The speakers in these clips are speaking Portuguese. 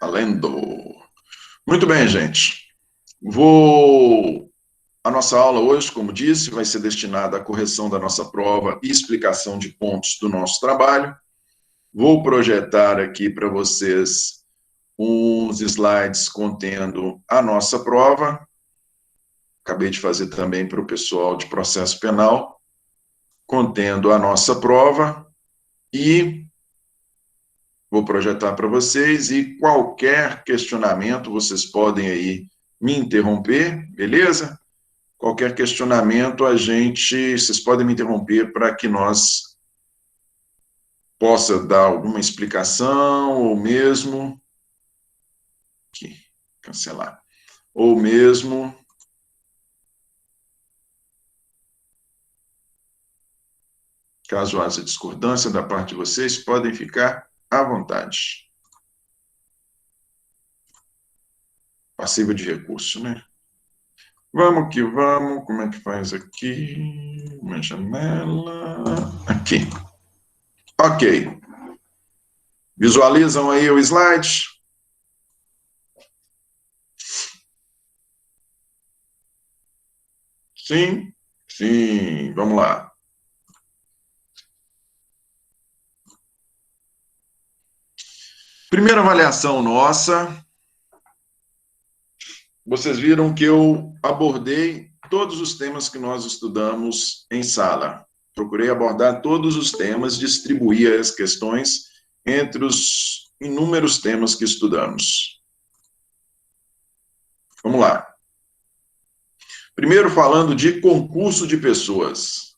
Valendo. Muito bem, gente. A nossa aula hoje, como disse, vai ser destinada à correção da nossa prova e explicação de pontos do nosso trabalho. Vou projetar aqui para vocês uns slides contendo a nossa prova. Acabei de fazer também para o pessoal de processo penal, contendo a nossa prova e vou projetar para vocês e qualquer questionamento vocês podem aí me interromper, beleza? Qualquer questionamento vocês podem me interromper para que nós possa dar alguma explicação ou mesmo aqui, cancelar, ou mesmo caso haja discordância da parte de vocês, podem ficar à vontade. Passível de recurso, né? Vamos que vamos. Como é que faz aqui? Uma janela. Aqui. Ok. Visualizam aí o slide? Sim? Sim. Vamos lá. Primeira avaliação nossa. Vocês viram que eu abordei todos os temas que nós estudamos em sala. Procurei abordar todos os temas, distribuir as questões entre os inúmeros temas que estudamos. Vamos lá. Primeiro, falando de concurso de pessoas.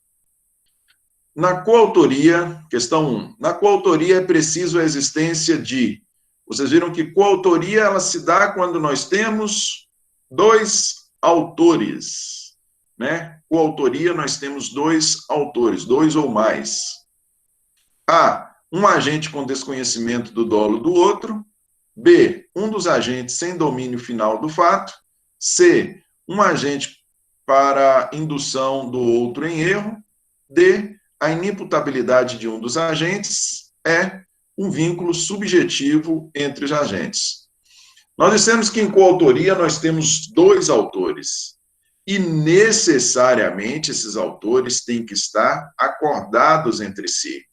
Na coautoria, questão 1. Na coautoria é preciso a existência de... Vocês viram que coautoria ela se dá quando nós temos dois autores, né? Coautoria, nós temos dois autores, dois ou mais. A, um agente com desconhecimento do dolo do outro. B, um dos agentes sem domínio final do fato. C, um agente para indução do outro em erro. D, a inimputabilidade de um dos agentes. E, um vínculo subjetivo entre os agentes. Nós dissemos que em coautoria nós temos dois autores e necessariamente esses autores têm que estar acordados entre si.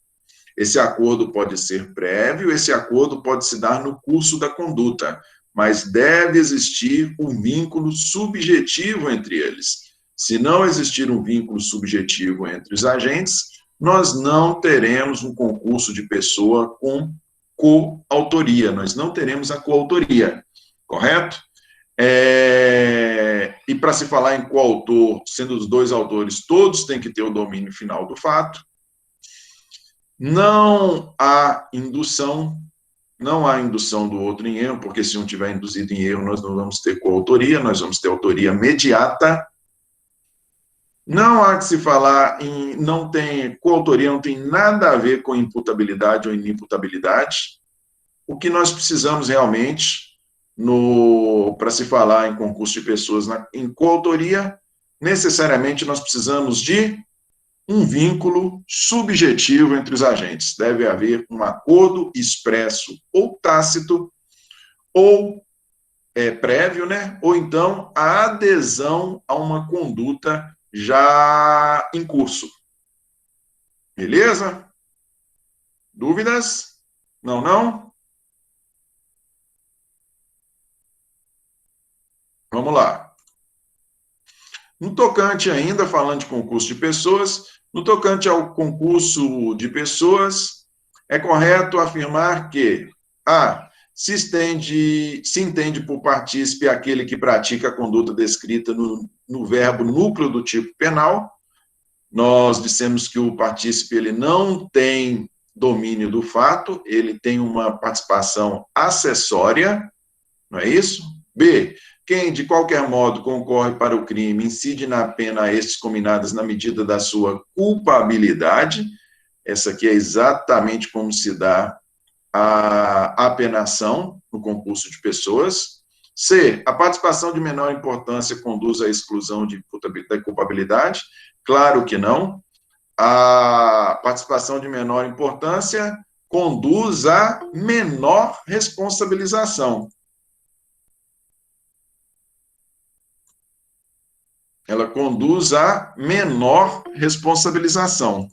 Esse acordo pode ser prévio, esse acordo pode se dar no curso da conduta, mas deve existir um vínculo subjetivo entre eles. Se não existir um vínculo subjetivo entre os agentes, nós não teremos um concurso de pessoa com coautoria, nós não teremos a coautoria. Correto? E para se falar em coautor, sendo os dois autores, todos têm que ter o domínio final do fato. Não há indução do outro em erro, porque se um tiver induzido em erro, nós não vamos ter coautoria, nós vamos ter autoria mediata. Não há que se falar em... coautoria não tem nada a ver com imputabilidade ou inimputabilidade. O que nós precisamos realmente... para se falar em concurso de pessoas em coautoria, necessariamente nós precisamos de um vínculo subjetivo entre os agentes. Deve haver um acordo expresso ou tácito, ou prévio, né? Ou então a adesão a uma conduta já em curso. Beleza? Dúvidas? Não? Vamos lá. No tocante ainda, falando de concurso de pessoas, no tocante ao concurso de pessoas, é correto afirmar que se entende por partícipe aquele que pratica a conduta descrita no verbo núcleo do tipo penal. Nós dissemos que o partícipe ele não tem domínio do fato, ele tem uma participação acessória, não é isso? B, quem, de qualquer modo, concorre para o crime, incide na pena a estes cominadas na medida da sua culpabilidade. Essa aqui é exatamente como se dá a apenação no concurso de pessoas. C, a participação de menor importância conduz à exclusão da culpabilidade? Claro que não. A participação de menor importância conduz a menor responsabilização. Ela conduz a menor responsabilização.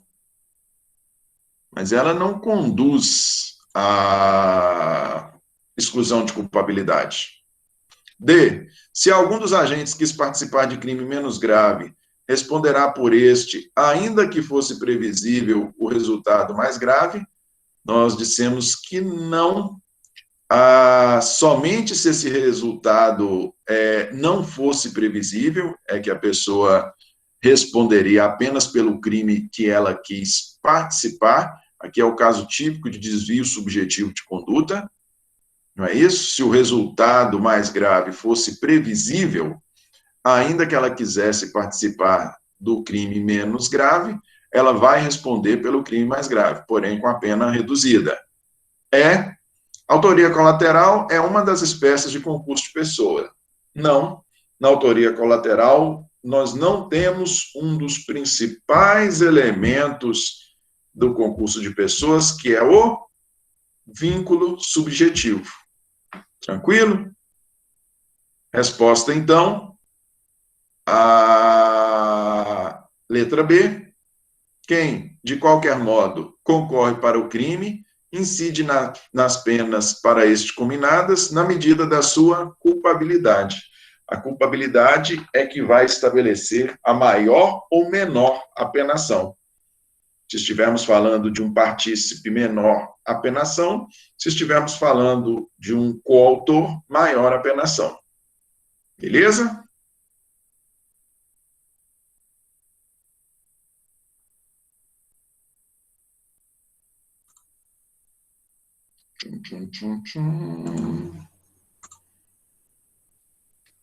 Mas ela não conduz à exclusão de culpabilidade. D. Se algum dos agentes quis participar de crime menos grave, responderá por este, ainda que fosse previsível o resultado mais grave. Nós dissemos que não, somente se esse resultado não fosse previsível, é que a pessoa responderia apenas pelo crime que ela quis participar. Aqui é o caso típico de desvio subjetivo de conduta, não é isso? Se o resultado mais grave fosse previsível, ainda que ela quisesse participar do crime menos grave, ela vai responder pelo crime mais grave, porém com a pena reduzida. Autoria colateral é uma das espécies de concurso de pessoa. Não, na autoria colateral, nós não temos um dos principais elementos do concurso de pessoas, que é o vínculo subjetivo. Tranquilo? Resposta, então, a letra B. Quem, de qualquer modo, concorre para o crime, incide nas penas para este cominadas na medida da sua culpabilidade. A culpabilidade é que vai estabelecer a maior ou menor apenação. Se estivermos falando de um partícipe, menor apenação. Se estivermos falando de um coautor, maior apenação. Beleza?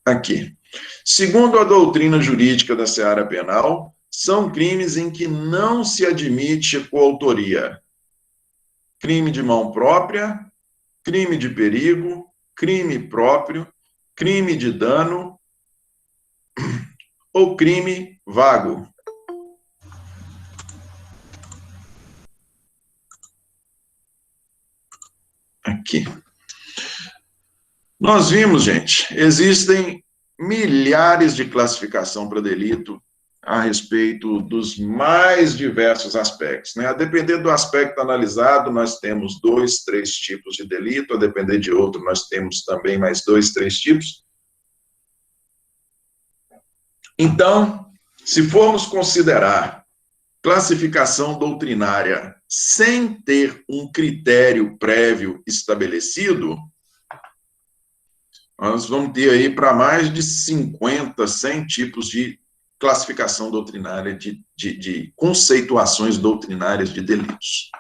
Aqui. Segundo a doutrina jurídica da seara penal, são crimes em que não se admite coautoria. Crime de mão própria, crime de perigo, crime próprio, crime de dano ou crime vago. Aqui. Nós vimos, gente, existem milhares de classificação para delito a respeito dos mais diversos aspectos, né? A depender do aspecto analisado, nós temos 2, 3 tipos de delito, a depender de outro, nós temos também mais 2, 3 tipos. Então, se formos considerar classificação doutrinária sem ter um critério prévio estabelecido, nós vamos ter aí para mais de 50, 100 tipos de classificação doutrinária, de conceituações doutrinárias de delitos.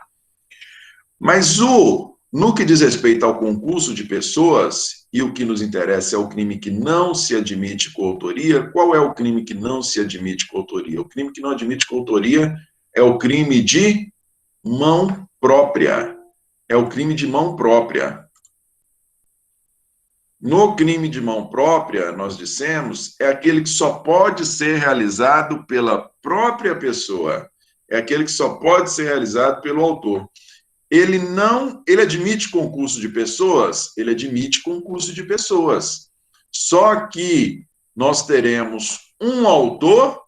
Mas no que diz respeito ao concurso de pessoas, e o que nos interessa é o crime que não se admite coautoria, qual é o crime que não se admite coautoria? O crime que não admite coautoria é o crime de mão própria. É o crime de mão própria. No crime de mão própria, nós dissemos, é aquele que só pode ser realizado pela própria pessoa. É aquele que só pode ser realizado pelo autor. Ele admite concurso de pessoas? Ele admite concurso de pessoas. Só que nós teremos um autor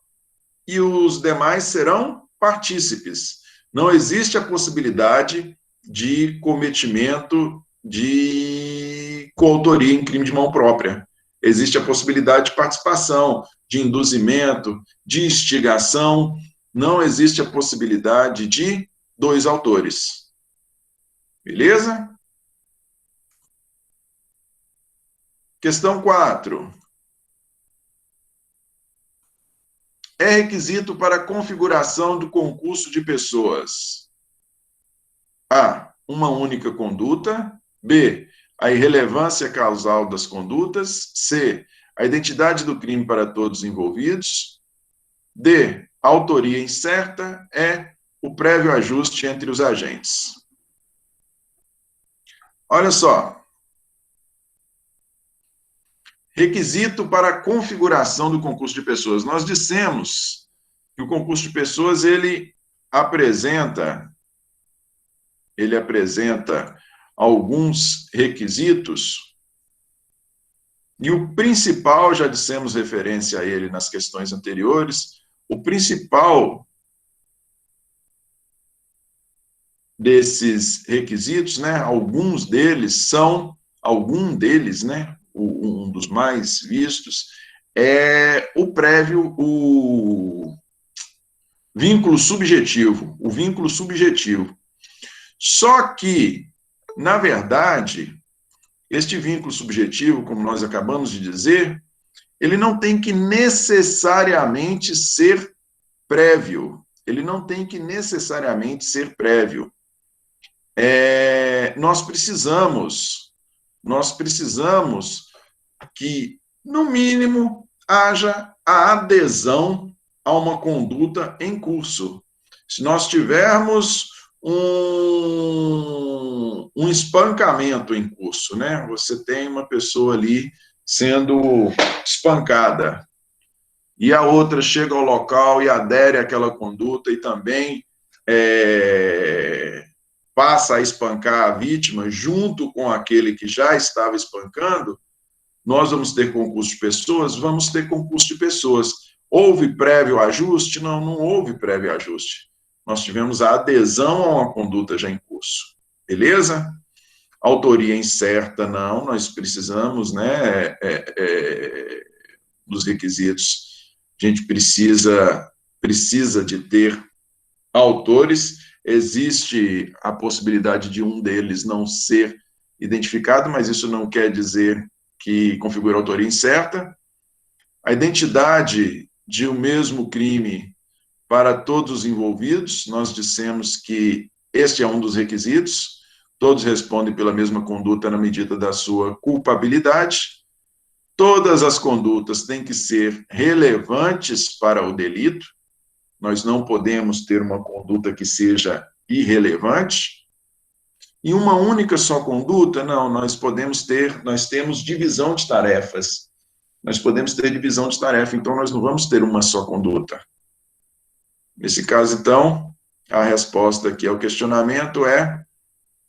e os demais serão partícipes. Não existe a possibilidade de cometimento de coautoria em crime de mão própria. Existe a possibilidade de participação, de induzimento, de instigação. Não existe a possibilidade de 2 autores. Beleza? Questão 4. É requisito para a configuração do concurso de pessoas: A, uma única conduta. B, a irrelevância causal das condutas. C, a identidade do crime para todos os envolvidos. D, a autoria incerta. E, o prévio ajuste entre os agentes. Olha só. Requisito para a configuração do concurso de pessoas. Nós dissemos que o concurso de pessoas, ele apresenta ele apresenta alguns requisitos, e o principal, já dissemos referência a ele nas questões anteriores, o principal desses requisitos, né, algum deles, né, um dos mais vistos, é o prévio, o vínculo subjetivo, Só que, na verdade, este vínculo subjetivo, como nós acabamos de dizer, ele não tem que necessariamente ser prévio. Ele não tem que necessariamente ser prévio. Nós precisamos que, no mínimo, haja a adesão a uma conduta em curso. Se nós tivermos um espancamento em curso, né? Você tem uma pessoa ali sendo espancada, e a outra chega ao local e adere àquela conduta e também passa a espancar a vítima junto com aquele que já estava espancando, nós vamos ter concurso de pessoas? Vamos ter concurso de pessoas. Houve prévio ajuste? Não, não houve prévio ajuste. Nós tivemos a adesão a uma conduta já em curso. Beleza? Autoria incerta, não, nós precisamos, né, dos requisitos, a gente precisa de ter autores, existe a possibilidade de um deles não ser identificado, mas isso não quer dizer que configura autoria incerta. A identidade de um mesmo crime para todos os envolvidos, nós dissemos que este é um dos requisitos, todos respondem pela mesma conduta na medida da sua culpabilidade, todas as condutas têm que ser relevantes para o delito, nós não podemos ter uma conduta que seja irrelevante, e uma única só conduta, não, nós temos divisão de tarefas, então nós não vamos ter uma só conduta. Nesse caso, então, a resposta aqui ao questionamento é,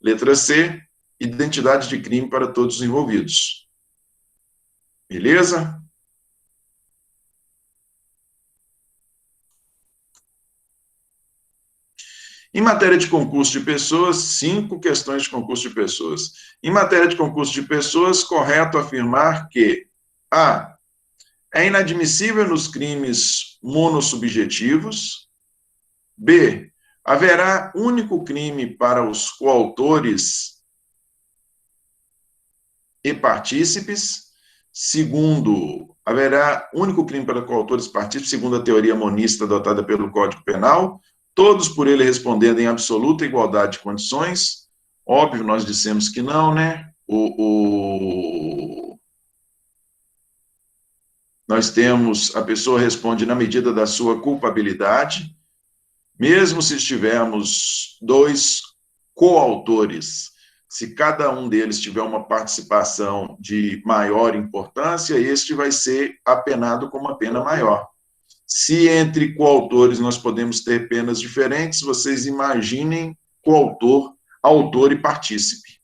letra C, identidade de crime para todos os envolvidos. Beleza? Em matéria de concurso de pessoas, 5 questões de concurso de pessoas. Em matéria de concurso de pessoas, correto afirmar que A. É inadmissível nos crimes monossubjetivos. B. Haverá único crime para os coautores e partícipes. Segundo, haverá único crime para coautores e partícipes, segundo a teoria monista adotada pelo Código Penal, todos por ele respondendo em absoluta igualdade de condições. Óbvio, nós dissemos que não, né? Nós temos, a pessoa responde na medida da sua culpabilidade, mesmo se estivermos 2 coautores, se cada um deles tiver uma participação de maior importância, este vai ser apenado com uma pena maior. Se entre coautores nós podemos ter penas diferentes, vocês imaginem coautor, autor e partícipe.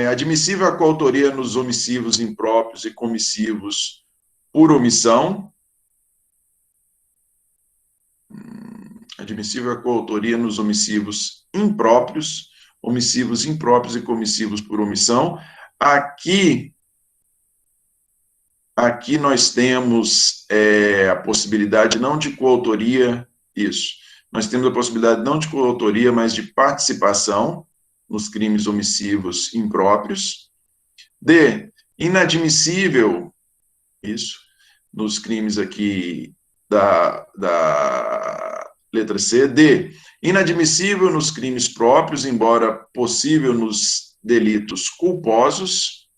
Admissível a coautoria nos omissivos impróprios e comissivos por omissão. Admissível a coautoria nos omissivos impróprios e comissivos por omissão. Aqui nós temos a possibilidade não de coautoria, nós temos a possibilidade não de coautoria, mas de participação nos crimes omissivos impróprios. D, inadmissível, nos crimes aqui da letra C. D, inadmissível nos crimes próprios, embora possível nos delitos culposos.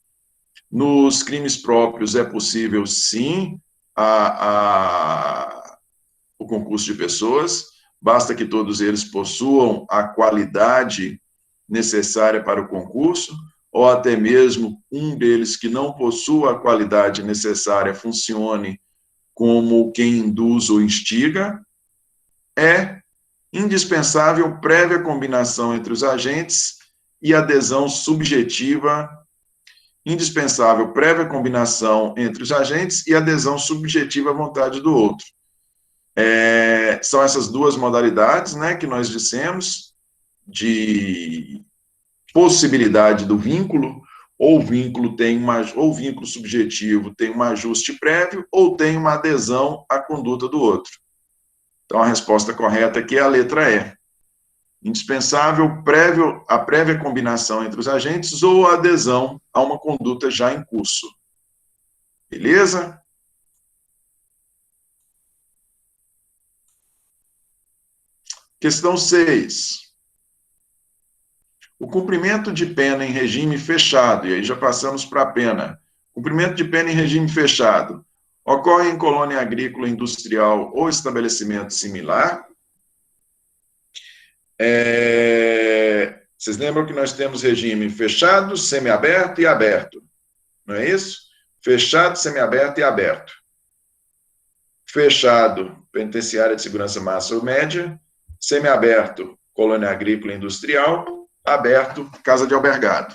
Nos crimes próprios é possível, sim, o concurso de pessoas, basta que todos eles possuam a qualidade necessária para o concurso, ou até mesmo um deles que não possua a qualidade necessária funcione como quem induz ou instiga. É indispensável prévia combinação entre os agentes e adesão subjetiva, indispensável prévia combinação entre os agentes e adesão subjetiva à vontade do outro. São essas duas modalidades, né, que nós dissemos, de possibilidade do vínculo, ou o vínculo subjetivo tem um ajuste prévio, ou tem uma adesão à conduta do outro. Então, a resposta correta aqui é a letra E. Indispensável a prévia combinação entre os agentes ou a adesão a uma conduta já em curso. Beleza? Questão 6. O cumprimento de pena em regime fechado, e aí já passamos para a pena. Cumprimento de pena em regime fechado ocorre em colônia agrícola, industrial ou estabelecimento similar. Vocês lembram que nós temos regime fechado, semiaberto e aberto, não é isso? Fechado, semiaberto e aberto. Fechado, penitenciária de segurança máxima ou média. Semiaberto, colônia agrícola e industrial. Aberto, casa de albergado.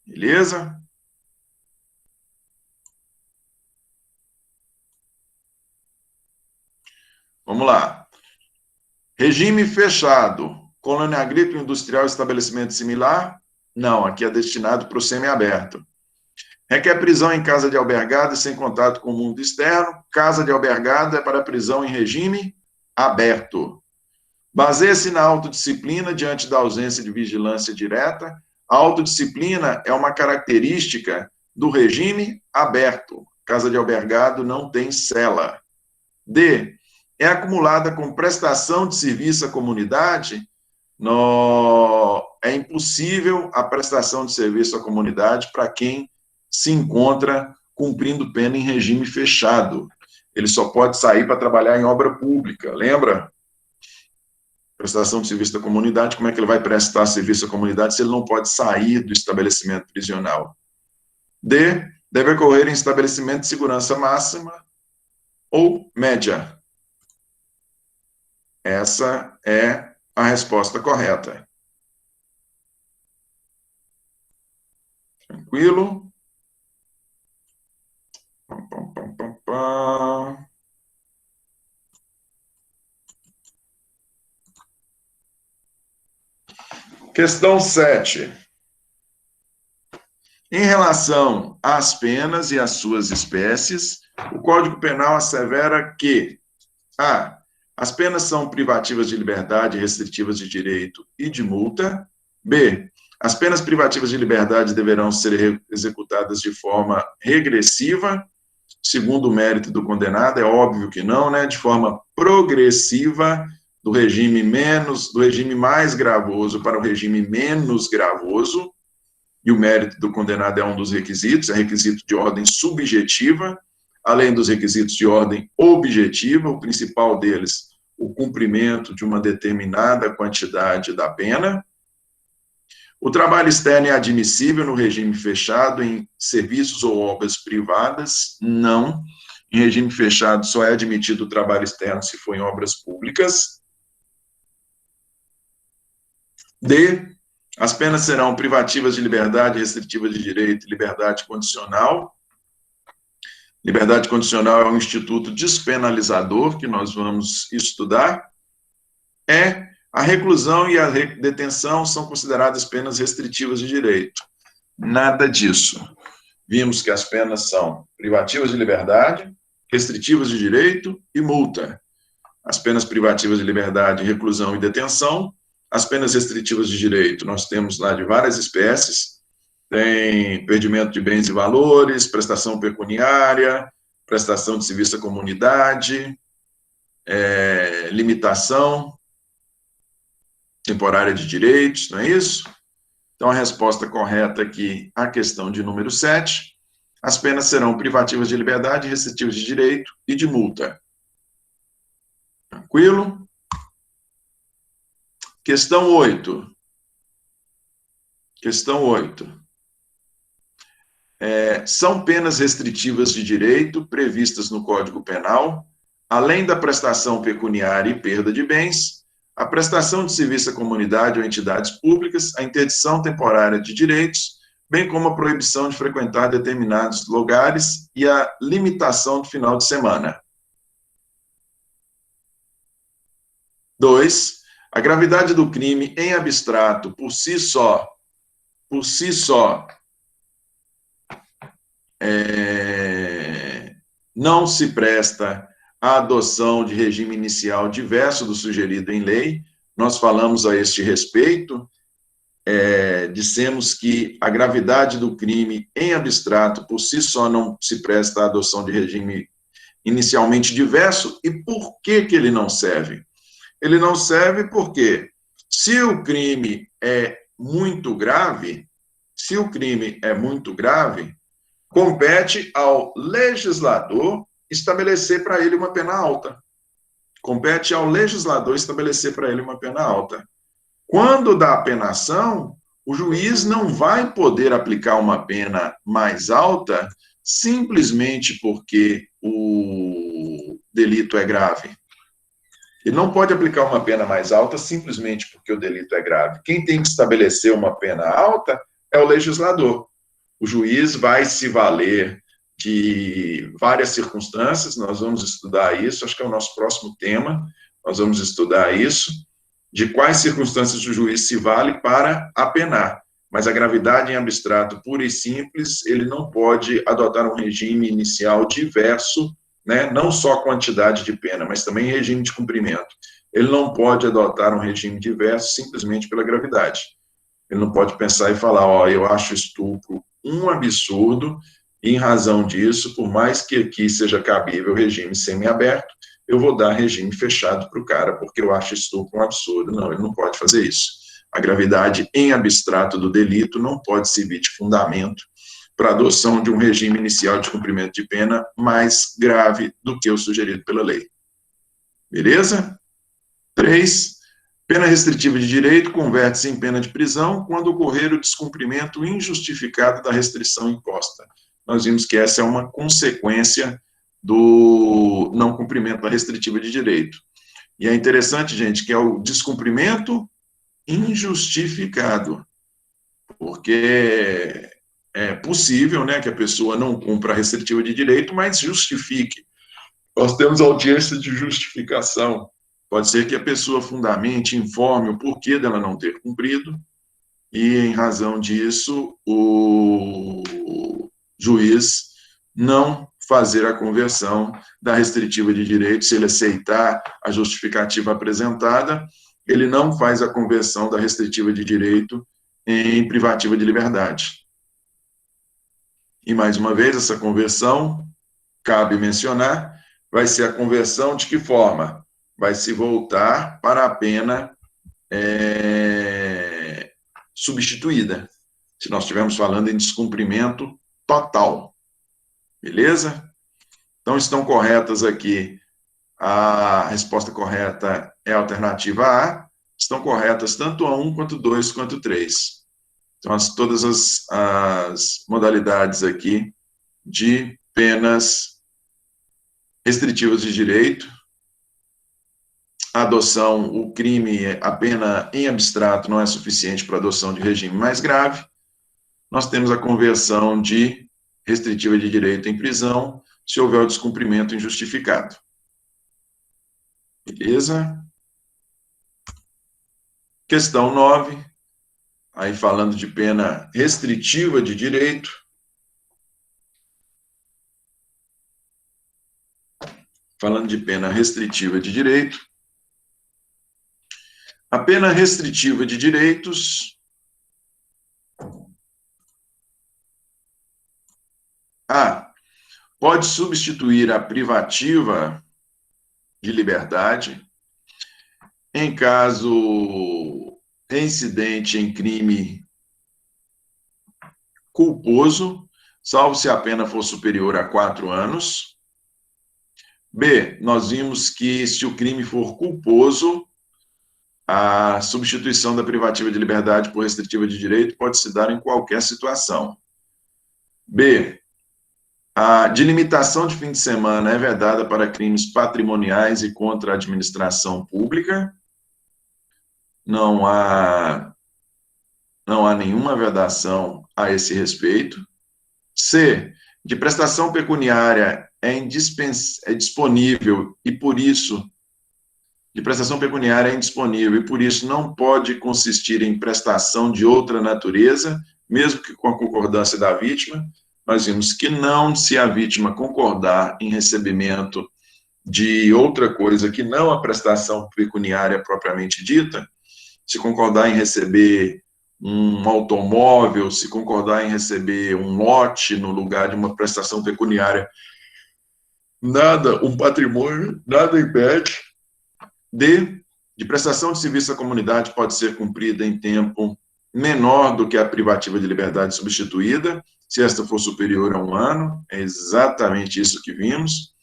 Beleza? Vamos lá. Regime fechado, colônia agrícola, industrial, estabelecimento similar? Não, aqui é destinado para o semiaberto. Requer prisão em casa de albergado e sem contato com o mundo externo. Casa de albergado é para prisão em regime aberto. Baseia-se na autodisciplina diante da ausência de vigilância direta. A autodisciplina é uma característica do regime aberto. Casa de albergado não tem cela. D. É acumulada com prestação de serviço à comunidade. É impossível a prestação de serviço à comunidade para quem se encontra cumprindo pena em regime fechado. Ele só pode sair para trabalhar em obra pública, lembra? Prestação de serviço à comunidade, como é que ele vai prestar serviço à comunidade se ele não pode sair do estabelecimento prisional? D. Deve ocorrer em estabelecimento de segurança máxima ou média. Essa é a resposta correta. Tranquilo? Questão 7. Em relação às penas e às suas espécies, o Código Penal assevera que a. As penas são privativas de liberdade, restritivas de direito e de multa. B. As penas privativas de liberdade deverão ser executadas de forma regressiva, segundo o mérito do condenado, é óbvio que não, né? De forma progressiva, do regime mais gravoso para o regime menos gravoso, e o mérito do condenado é um dos requisitos, é requisito de ordem subjetiva, além dos requisitos de ordem objetiva, o principal deles, o cumprimento de uma determinada quantidade da pena. O trabalho externo é admissível no regime fechado em serviços ou obras privadas? Não. Em regime fechado só é admitido o trabalho externo se for em obras públicas. D. As penas serão privativas de liberdade, restritivas de direito e liberdade condicional. Liberdade condicional é um instituto despenalizador que nós vamos estudar. E a reclusão e a detenção são consideradas penas restritivas de direito. Nada disso. Vimos que as penas são privativas de liberdade, restritivas de direito e multa. As penas privativas de liberdade, reclusão e detenção. As penas restritivas de direito, nós temos lá de várias espécies. Tem perdimento de bens e valores, prestação pecuniária, prestação de serviço à comunidade, limitação temporária de direitos, não é isso? Então, a resposta correta aqui, a questão de número 7, as penas serão privativas de liberdade, restritivas de direito e de multa. Tranquilo? Questão 8. Questão 8. São penas restritivas de direito previstas no Código Penal, além da prestação pecuniária e perda de bens, a prestação de serviço à comunidade ou entidades públicas, a interdição temporária de direitos, bem como a proibição de frequentar determinados lugares e a limitação do final de semana. 2. A gravidade do crime em abstrato, por si só, não se presta à adoção de regime inicial diverso do sugerido em lei. Nós falamos a este respeito, dissemos que a gravidade do crime em abstrato, por si só, não se presta à adoção de regime inicialmente diverso. E por que ele não serve? Ele não serve porque, se o crime é muito grave, compete ao legislador estabelecer para ele uma pena alta. Compete ao legislador estabelecer para ele uma pena alta. Quando dá a penação, o juiz não vai poder aplicar uma pena mais alta simplesmente porque o delito é grave. Ele não pode aplicar uma pena mais alta simplesmente porque o delito é grave. Quem tem que estabelecer uma pena alta é o legislador. O juiz vai se valer de várias circunstâncias, nós vamos estudar isso, acho que é o nosso próximo tema, nós vamos estudar isso, de quais circunstâncias o juiz se vale para apenar. Mas a gravidade em abstrato pura e simples, ele não pode adotar um regime inicial diverso, né? Não só quantidade de pena, mas também regime de cumprimento. Ele não pode adotar um regime diverso simplesmente pela gravidade. Ele não pode pensar e falar, eu acho estupro um absurdo, e em razão disso, por mais que aqui seja cabível regime semiaberto, eu vou dar regime fechado para o cara, porque eu acho estupro um absurdo. Não, ele não pode fazer isso. A gravidade em abstrato do delito não pode servir de fundamento para a adoção de um regime inicial de cumprimento de pena mais grave do que o sugerido pela lei. Beleza? 3. Pena restritiva de direito converte-se em pena de prisão quando ocorrer o descumprimento injustificado da restrição imposta. Nós vimos que essa é uma consequência do não cumprimento da restritiva de direito. E é interessante, gente, que é o descumprimento injustificado, porque é possível, né, que a pessoa não cumpra a restritiva de direito, mas justifique. Nós temos audiência de justificação. Pode ser que a pessoa fundamente, informe o porquê dela não ter cumprido, e, em razão disso, o juiz não fazer a conversão da restritiva de direito. Se ele aceitar a justificativa apresentada, ele não faz a conversão da restritiva de direito em privativa de liberdade. E, mais uma vez, essa conversão, cabe mencionar, vai ser a conversão de que forma? Vai se voltar para a pena substituída, se nós estivermos falando em descumprimento total. Beleza? Então, estão corretas aqui. A resposta correta é a alternativa A. Estão corretas tanto a 1, quanto 2, quanto 3. Então, todas as modalidades aqui de penas restritivas de direito. A adoção, o crime, a pena em abstrato não é suficiente para a adoção de regime mais grave. Nós temos a conversão de restritiva de direito em prisão, se houver o descumprimento injustificado. Beleza? Questão 9, aí falando de pena restritiva de direito. Falando de pena restritiva de direito. A pena restritiva de direitos pode substituir a privativa de liberdade em caso reincidente em crime culposo, salvo se a pena for superior a 4 anos. B, nós vimos que se o crime for culposo, a substituição da privativa de liberdade por restritiva de direito pode se dar em qualquer situação. B, a delimitação de fim de semana é vedada para crimes patrimoniais e contra a administração pública. não há, não há nenhuma vedação a esse respeito. C, de prestação pecuniária é disponível e por isso, de prestação pecuniária é indisponível e por isso não pode consistir em prestação de outra natureza, mesmo que com a concordância da vítima. Nós vimos que não, se a vítima concordar em recebimento de outra coisa que não a prestação pecuniária propriamente dita, se concordar em receber um automóvel, se concordar em receber um lote no lugar de uma prestação pecuniária, nada, um patrimônio, nada impede. De prestação de serviço à comunidade pode ser cumprida em tempo menor do que a privativa de liberdade substituída, se esta for superior a 1 ano, é exatamente isso que vimos.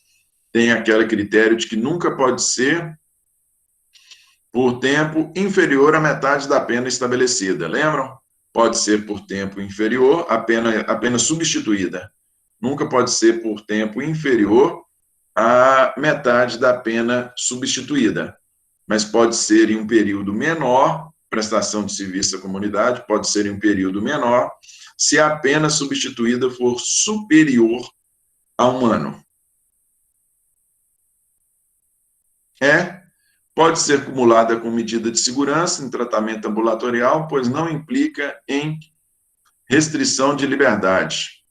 Tem aquele critério de que nunca pode ser por tempo inferior à metade da pena estabelecida. Lembram? Pode ser por tempo inferior à pena substituída. Nunca pode ser por tempo inferior à metade da pena substituída. Mas pode ser em um período menor, prestação de serviço à comunidade, pode ser em um período menor, se a pena substituída for superior a 1 ano. Pode ser cumulada com medida de segurança em tratamento ambulatorial, pois não implica em restrição de liberdade.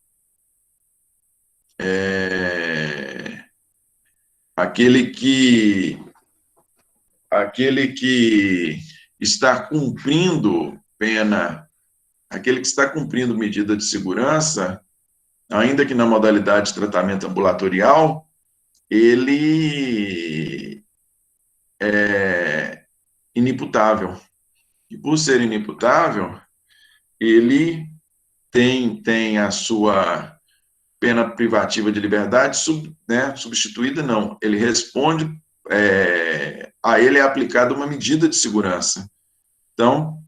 Aquele que está cumprindo pena, aquele que está cumprindo medida de segurança, ainda que na modalidade de tratamento ambulatorial, ele é inimputável. E por ser inimputável, ele tem a sua pena privativa de liberdade substituída, não. Ele responde, a ele é aplicada uma medida de segurança. Então,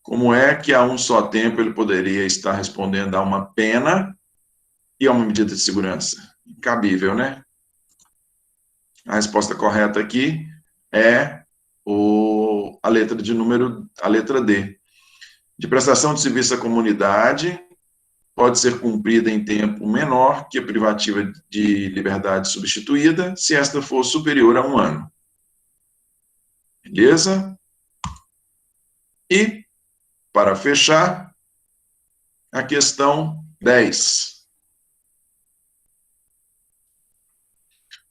como é que a um só tempo ele poderia estar respondendo a uma pena e a uma medida de segurança? Incabível, né? A resposta correta aqui é a letra D. De prestação de serviço à comunidade, pode ser cumprida em tempo menor que a privativa de liberdade substituída, se esta for superior a 1 ano. Beleza? E, para fechar, a questão 10.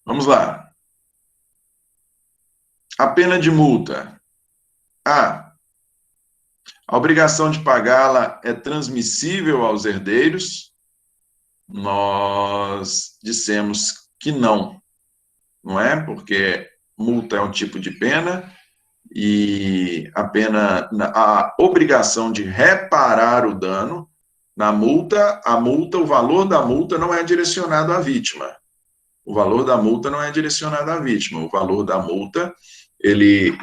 Vamos lá. A pena de multa. A obrigação de pagá-la é transmissível aos herdeiros? Nós dissemos que não é? Porque multa é um tipo de pena e a obrigação de reparar o dano na multa, o valor da multa não é direcionado à vítima. O valor da multa não é direcionado à vítima. O valor da multa ele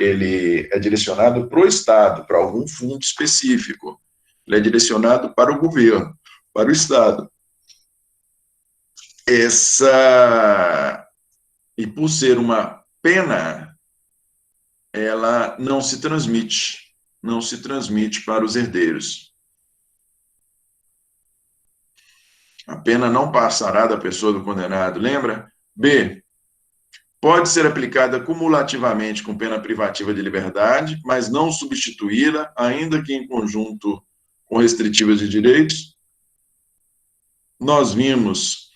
é direcionado para o Estado, para algum fundo específico. Ele é direcionado para o governo, para o Estado. E por ser uma pena, ela não se transmite para os herdeiros. A pena não passará da pessoa do condenado, lembra? B, pode ser aplicada cumulativamente com pena privativa de liberdade, mas não substituí-la, ainda que em conjunto com restritivas de direitos. Nós vimos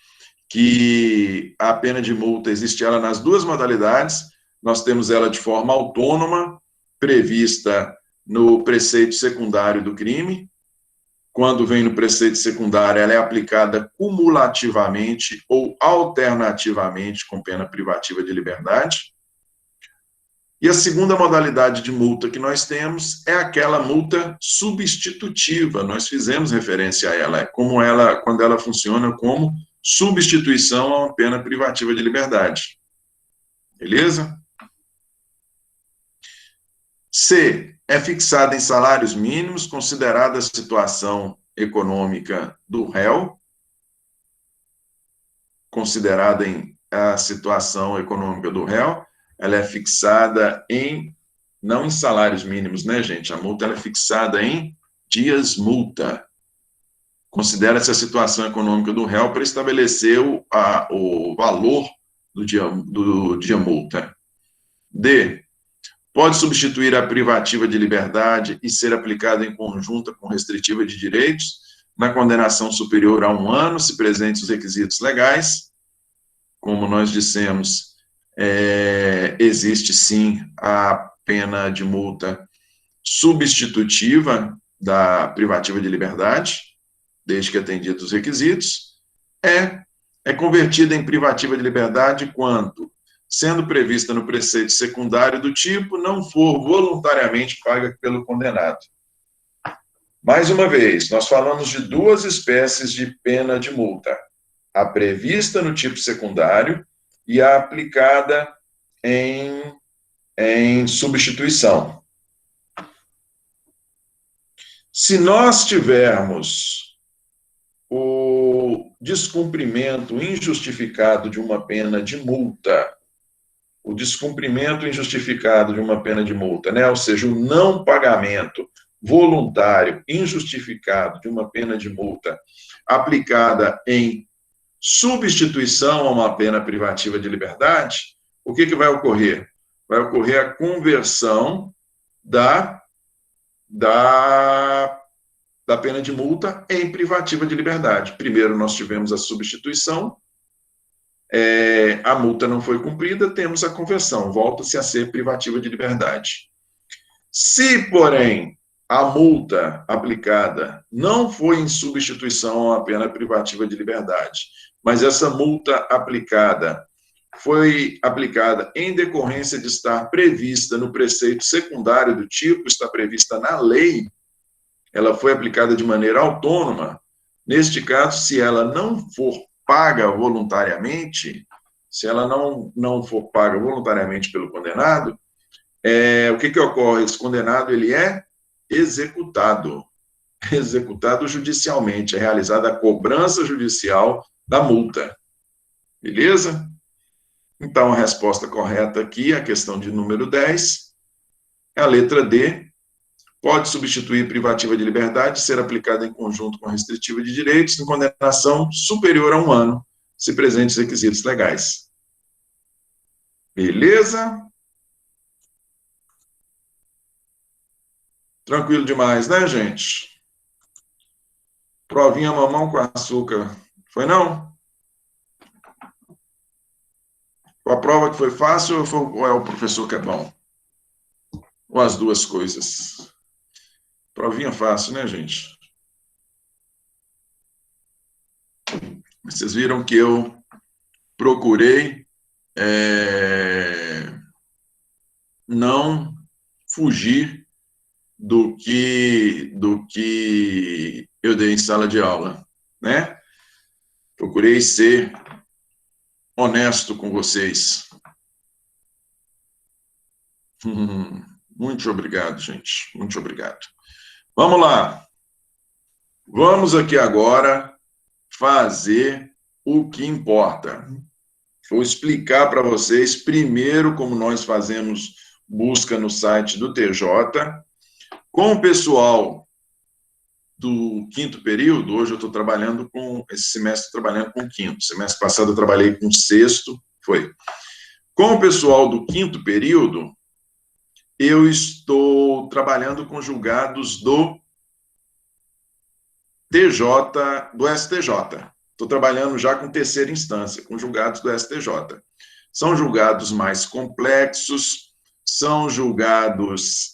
que a pena de multa existe ela nas duas modalidades. Nós temos ela de forma autônoma, prevista no preceito secundário do crime. Quando vem no preceito secundário, ela é aplicada cumulativamente ou alternativamente com pena privativa de liberdade. E a segunda modalidade de multa que nós temos é aquela multa substitutiva. Nós fizemos referência a ela, quando ela funciona como substituição a uma pena privativa de liberdade. Beleza? C, é fixada em salários mínimos, considerada a situação econômica do réu, ela é fixada em não em salários mínimos, né, gente? A multa ela é fixada em dias multa. Considera-se a situação econômica do réu para estabelecer o valor do dia multa. D. Pode substituir a privativa de liberdade e ser aplicada em conjunta com restritiva de direitos na condenação superior a 1 ano, se presentes os requisitos legais. Como nós dissemos, existe sim a pena de multa substitutiva da privativa de liberdade, desde que atendidos os requisitos. É convertida em privativa de liberdade quando, sendo prevista no preceito secundário do tipo, não for voluntariamente paga pelo condenado. Mais uma vez, nós falamos de duas espécies de pena de multa: a prevista no tipo secundário e a aplicada em substituição. Se nós tivermos o descumprimento injustificado de uma pena de multa, o descumprimento injustificado de uma pena de multa, né? Ou seja, o não pagamento voluntário injustificado de uma pena de multa aplicada em substituição a uma pena privativa de liberdade, o que vai ocorrer? Vai ocorrer a conversão da pena de multa em privativa de liberdade. Primeiro nós tivemos a substituição, a multa não foi cumprida, temos a conversão, volta-se a ser privativa de liberdade. Se, porém, a multa aplicada não foi em substituição a uma pena privativa de liberdade, mas essa multa aplicada foi aplicada em decorrência de estar prevista no preceito secundário do tipo, está prevista na lei, ela foi aplicada de maneira autônoma. Neste caso, se ela não for paga voluntariamente, se ela não for paga voluntariamente pelo condenado, o que ocorre? Esse condenado ele é executado judicialmente, é realizada a cobrança judicial da multa. Beleza? Então, a resposta correta aqui, a questão de número 10, é a letra D. Pode substituir privativa de liberdade, ser aplicada em conjunto com restritiva de direitos, em condenação superior a 1 ano, se presentes requisitos legais. Beleza? Tranquilo demais, né, gente? Provinha mamão com açúcar. Foi não? A prova que foi fácil ou é o professor que é bom? Ou as duas coisas? Provinha fácil, né, gente? Vocês viram que eu procurei não fugir do que eu dei em sala de aula, né? Procurei ser honesto com vocês. Muito obrigado, gente. Muito obrigado. Vamos lá. Vamos aqui agora fazer o que importa. Vou explicar para vocês primeiro como nós fazemos busca no site do TJ. Com o pessoal do 5º período, hoje eu estou trabalhando esse semestre trabalhando com o 5º. Semestre passado eu trabalhei com o 6º, foi. Com o pessoal do 5º período, eu estou trabalhando com julgados do STJ. Estou trabalhando já com 3ª instância, com julgados do STJ. São julgados mais complexos, são julgados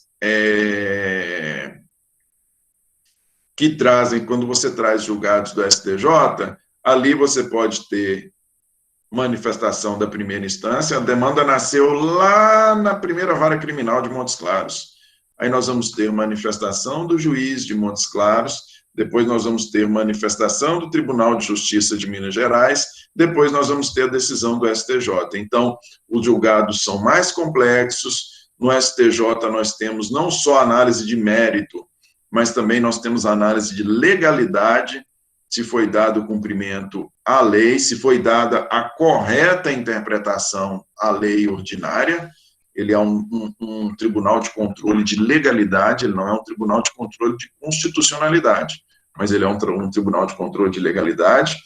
que trazem, quando você traz julgados do STJ, ali você pode ter manifestação da 1ª instância, a demanda nasceu lá na 1ª Vara Criminal de Montes Claros. Aí nós vamos ter manifestação do juiz de Montes Claros, depois nós vamos ter manifestação do Tribunal de Justiça de Minas Gerais, depois nós vamos ter a decisão do STJ. Então, os julgados são mais complexos. No STJ nós temos não só análise de mérito, mas também nós temos análise de legalidade, se foi dado cumprimento à lei, se foi dada a correta interpretação à lei ordinária. ele é um tribunal de controle de legalidade, ele não é um tribunal de controle de constitucionalidade, mas ele é um tribunal de controle de legalidade.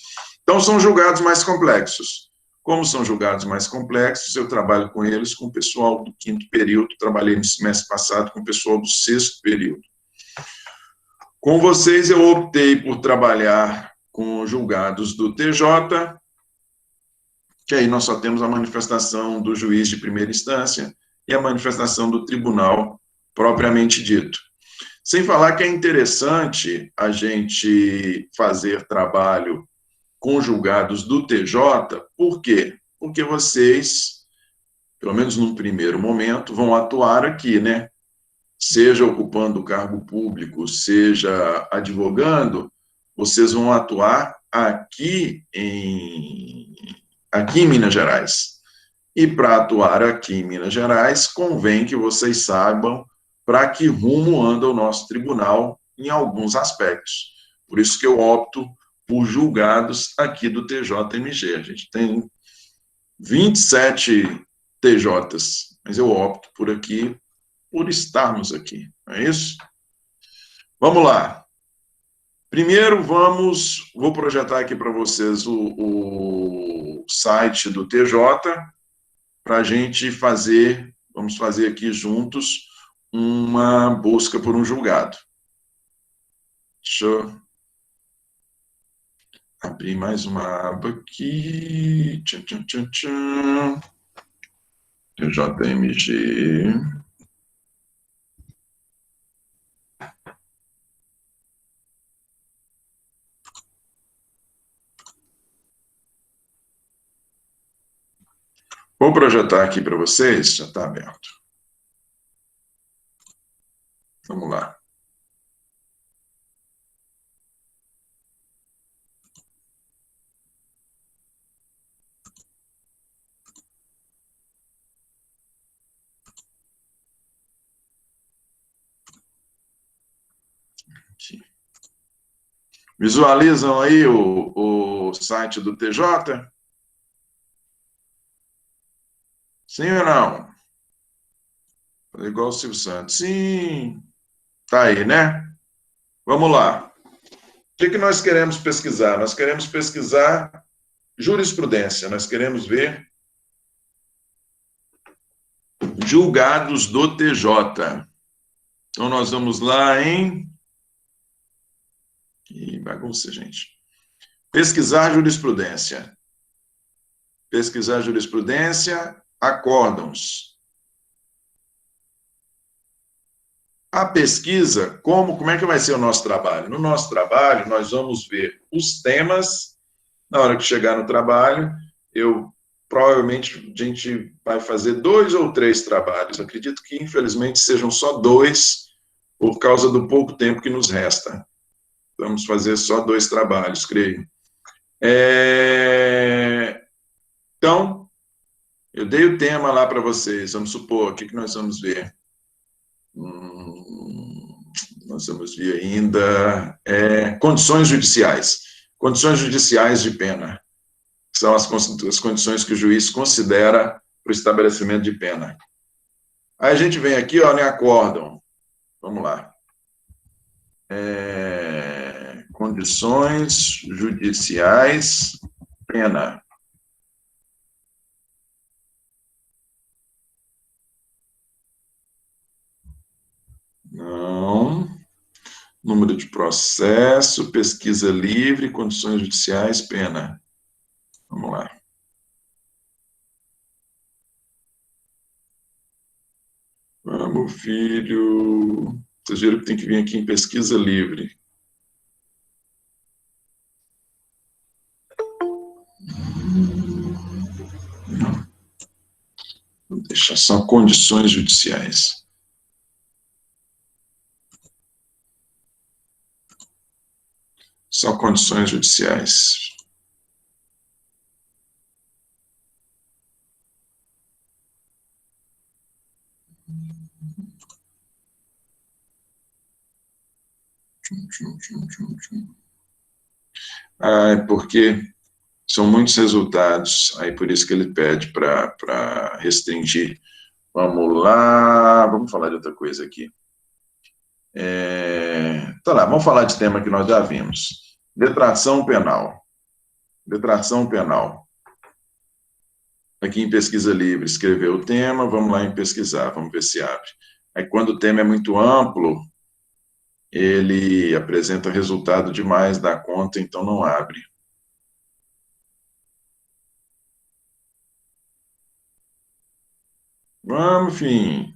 Então, são julgados mais complexos. Como são julgados mais complexos, eu trabalho com eles, com o pessoal do 5º período, trabalhei no semestre passado com o pessoal do 6º período. Com vocês, eu optei por trabalhar com julgados do TJ, que aí nós só temos a manifestação do juiz de primeira instância e a manifestação do tribunal propriamente dito. Sem falar que é interessante a gente fazer trabalho com julgados do TJ, por quê? Porque vocês, pelo menos num primeiro momento, vão atuar aqui, né? Seja ocupando o cargo público, seja advogando, vocês vão atuar aqui em Minas Gerais. E para atuar aqui em Minas Gerais, convém que vocês saibam para que rumo anda o nosso tribunal em alguns aspectos. Por isso que eu opto por julgados aqui do TJMG. A gente tem 27 TJs, mas eu opto por aqui, por estarmos aqui, não é isso? Vamos lá. Primeiro, vou projetar aqui para vocês o site do TJ, para a gente vamos fazer aqui juntos uma busca por um julgado. Deixa eu abrir mais uma aba aqui. TJMG. Vou projetar aqui para vocês, já está aberto. Vamos lá. Aqui. Visualizam aí o site do TJ? Sim ou não? Igual o Silvio Santos. Sim. Tá aí, né? Vamos lá. O que nós queremos pesquisar? Nós queremos pesquisar jurisprudência. Nós queremos ver julgados do TJ. Então, nós vamos lá em... Que bagunça, gente. Pesquisar jurisprudência. Pesquisar jurisprudência, acórdãos. A pesquisa, como é que vai ser o nosso trabalho? No nosso trabalho, nós vamos ver os temas. Na hora que chegar no trabalho, provavelmente a gente vai fazer 2 ou 3 trabalhos. Acredito que, infelizmente, sejam só 2, por causa do pouco tempo que nos resta. Vamos fazer só 2 trabalhos, creio. Então, eu dei o tema lá para vocês. Vamos supor, o que nós vamos ver? Nós vamos ver ainda condições judiciais. Condições judiciais de pena. São as condições que o juiz considera para o estabelecimento de pena. Aí a gente vem aqui, ó, em acórdão. Vamos lá. Condições judiciais, pena. Não. Número de processo, pesquisa livre, condições judiciais, pena. Vamos lá. Vamos, filho. Vocês viram que tem que vir aqui em pesquisa livre. Não. Vou deixar só condições judiciais. Só condições judiciais. Porque são muitos resultados, aí por isso que ele pede para restringir Vamos lá, vamos falar de outra coisa aqui. Tá lá, vamos falar de tema que nós já vimos. Detração penal. Detração penal. Aqui em pesquisa livre, escreveu o tema, vamos lá em pesquisar, vamos ver se abre. Aí, quando o tema é muito amplo, ele apresenta resultado demais da conta, então não abre. Vamos, enfim.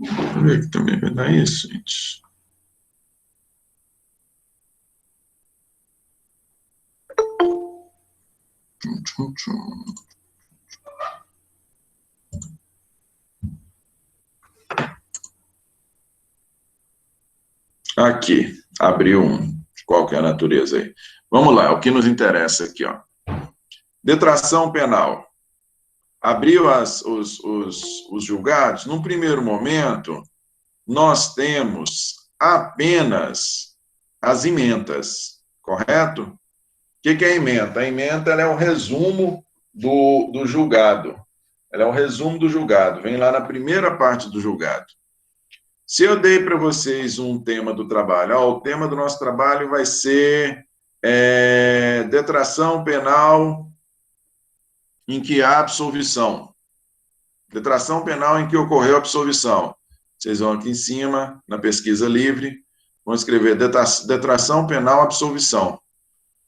Deixa eu ver que também vai dar isso, gente. Aqui, abriu um, de qualquer natureza aí. Vamos lá, o que nos interessa aqui, ó. Detração penal. Abriu os julgados. Num primeiro momento, nós temos apenas as ementas, correto? O que é a ementa? A ementa ela é o resumo do julgado. Ela é o resumo do julgado. Vem lá na primeira parte do julgado. Se eu dei para vocês um tema do trabalho, o tema do nosso trabalho vai ser detração penal em que há absolvição. Detração penal em que ocorreu absolvição. Vocês vão aqui em cima, na pesquisa livre, vão escrever detração penal absolvição.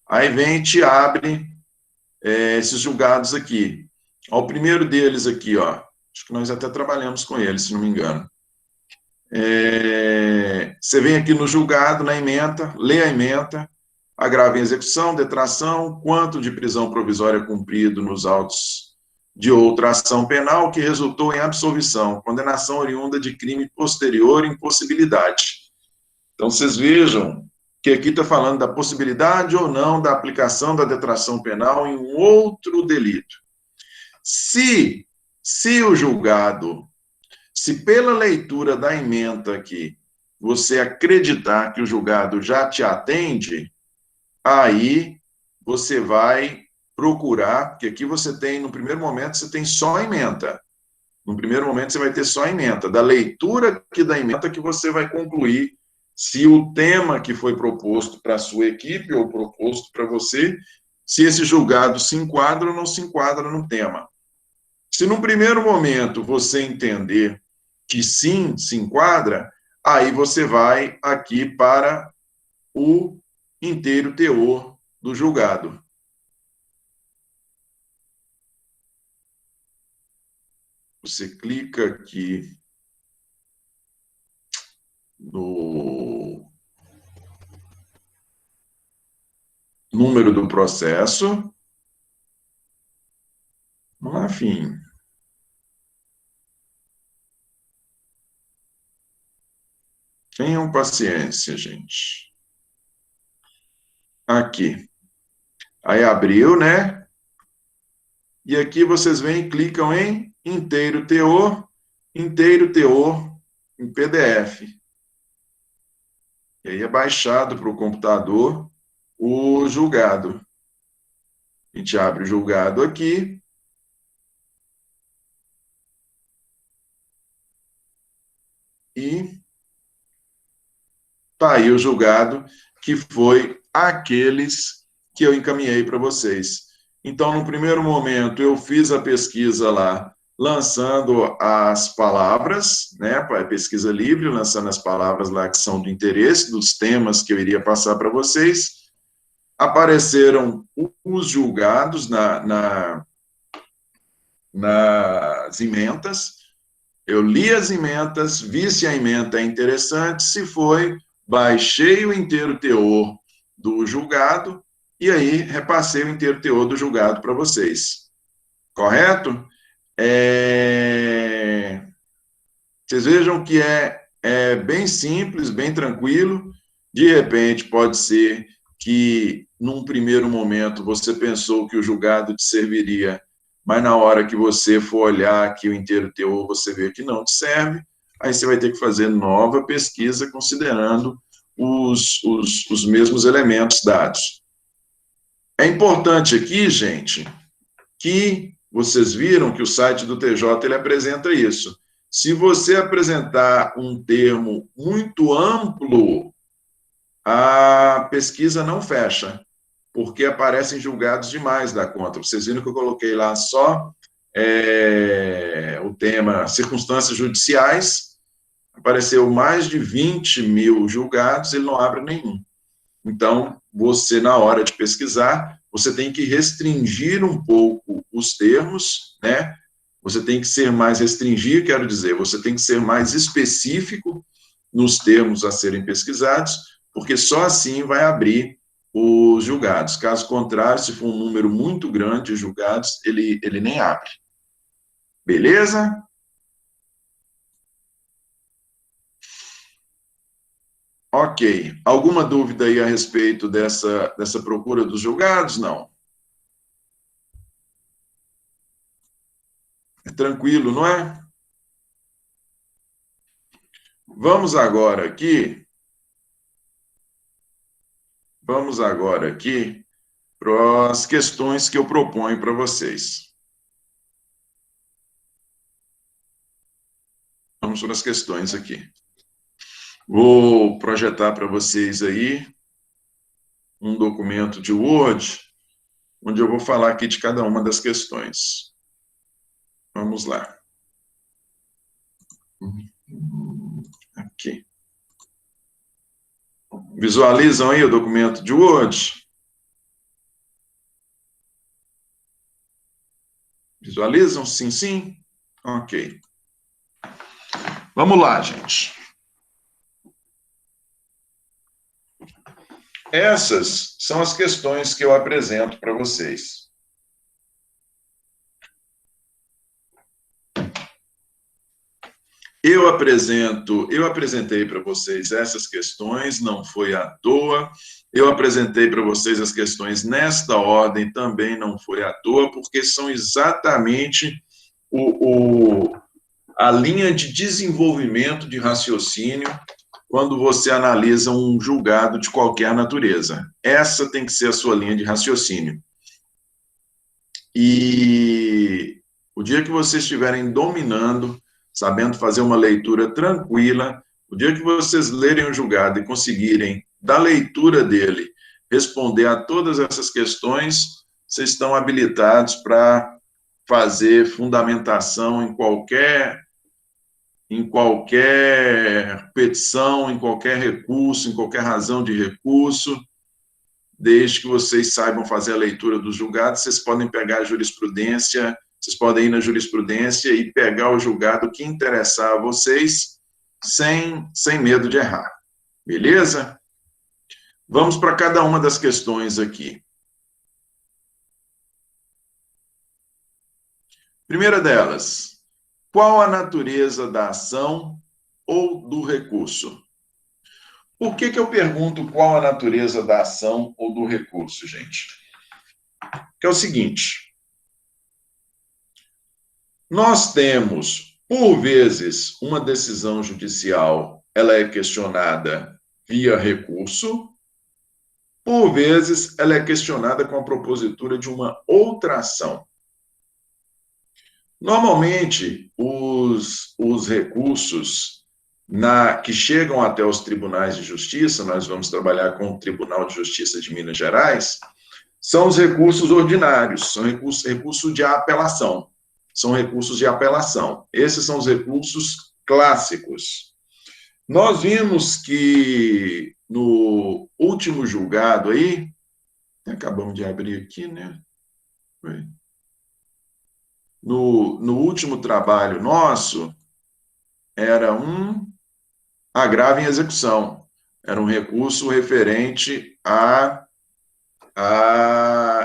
Aí vem e te abre esses julgados aqui. Ó, o primeiro deles aqui, ó, acho que nós até trabalhamos com ele, se não me engano. Você vem aqui no julgado, na ementa, lê a ementa, agravo em execução, detração, quanto de prisão provisória cumprido nos autos de outra ação penal que resultou em absolvição, condenação oriunda de crime posterior, impossibilidade. Então, vocês vejam que aqui está falando da possibilidade ou não da aplicação da detração penal em um outro delito. Se o julgado, se pela leitura da ementa aqui, você acreditar que o julgado já te atende, aí você vai procurar, porque aqui você tem, no primeiro momento, você tem só a ementa. No primeiro momento, você vai ter só a ementa. Da leitura aqui da ementa que você vai concluir se o tema que foi proposto para a sua equipe ou proposto para você, se esse julgado se enquadra ou não se enquadra no tema. Se no primeiro momento você entender que sim, se enquadra, aí você vai aqui para o inteiro teor do julgado. Você clica aqui no número do processo. Enfim. Tenham paciência, gente. Aqui. Aí abriu, né? E aqui vocês vêm e clicam em inteiro teor em PDF. E aí é baixado para o computador o julgado. A gente abre o julgado aqui. E tá aí o julgado, que foi aqueles que eu encaminhei para vocês. Então, no primeiro momento, eu fiz a pesquisa lá, lançando as palavras, né, para pesquisa livre, lançando as palavras lá que são do interesse, dos temas que eu iria passar para vocês. Apareceram os julgados nas ementas. Eu li as ementas, vi se a ementa é interessante, se foi, baixei o inteiro teor do julgado e aí repassei o inteiro teor do julgado para vocês. Correto? Vocês vejam que é bem simples, bem tranquilo. De repente, pode ser que, num primeiro momento, você pensou que o julgado te serviria, mas na hora que você for olhar aqui o inteiro teor, você vê que não te serve, aí você vai ter que fazer nova pesquisa, considerando os mesmos elementos dados. É importante aqui, gente, que vocês viram que o site do TJ ele apresenta isso. Se você apresentar um termo muito amplo, a pesquisa não fecha, porque aparecem julgados demais da conta. Vocês viram que eu coloquei lá só o tema circunstâncias judiciais, apareceu mais de 20 mil julgados, ele não abre nenhum. Então, você, na hora de pesquisar, você tem que restringir um pouco os termos, né? Você tem que ser mais restringir, quero dizer, você tem que ser mais específico nos termos a serem pesquisados, porque só assim vai abrir os julgados. Caso contrário, se for um número muito grande de julgados, ele nem abre. Beleza? Ok. Alguma dúvida aí a respeito dessa procura dos julgados? Não. É tranquilo, não é? Vamos agora aqui para as questões que eu proponho para vocês. Vamos para as questões aqui. Vou projetar para vocês aí um documento de Word, onde eu vou falar aqui de cada uma das questões. Vamos lá. Aqui. Visualizam aí o documento de Word? Visualizam? Sim, sim? Ok. Vamos lá, gente. Essas são as questões que eu apresento para vocês. Eu apresentei para vocês essas questões, não foi à toa. Eu apresentei para vocês as questões nesta ordem, também não foi à toa, porque são exatamente a linha de desenvolvimento de raciocínio quando você analisa um julgado de qualquer natureza. Essa tem que ser a sua linha de raciocínio. E o dia que vocês estiverem dominando, sabendo fazer uma leitura tranquila, o dia que vocês lerem o julgado e conseguirem, da leitura dele, responder a todas essas questões, vocês estão habilitados para fazer fundamentação em qualquer petição, em qualquer recurso, em qualquer razão de recurso, desde que vocês saibam fazer a leitura dos julgados, vocês podem pegar a jurisprudência, vocês podem ir na jurisprudência e pegar o julgado que interessar a vocês, sem medo de errar. Beleza? Vamos para cada uma das questões aqui. Primeira delas, qual a natureza da ação ou do recurso? Por que eu pergunto qual a natureza da ação ou do recurso, gente? Que é o seguinte, nós temos, por vezes, uma decisão judicial, ela é questionada via recurso, por vezes, ela é questionada com a propositura de uma outra ação. Normalmente, os recursos que chegam até os tribunais de justiça, nós vamos trabalhar com o Tribunal de Justiça de Minas Gerais, são os recursos ordinários, são recursos de apelação. São recursos de apelação. Esses são os recursos clássicos. Nós vimos que no último julgado aí, acabamos de abrir aqui, né? No último trabalho nosso, era um agravo em execução. Era um recurso referente à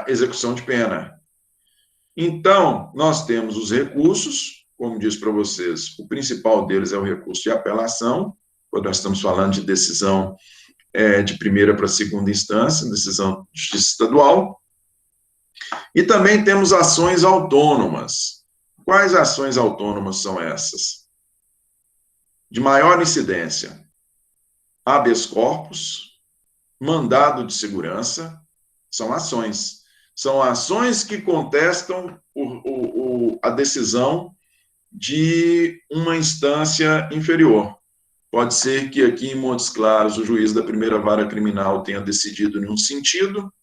execução de pena. Então, nós temos os recursos, como disse para vocês, o principal deles é o recurso de apelação, quando nós estamos falando de decisão de primeira para segunda instância, decisão de justiça estadual. E também temos ações autônomas. Quais ações autônomas são essas? De maior incidência. habeas corpus, mandado de segurança, são ações. São ações que contestam a decisão de uma instância inferior. Pode ser que aqui em Montes Claros o juiz da primeira vara criminal tenha decidido em um sentido,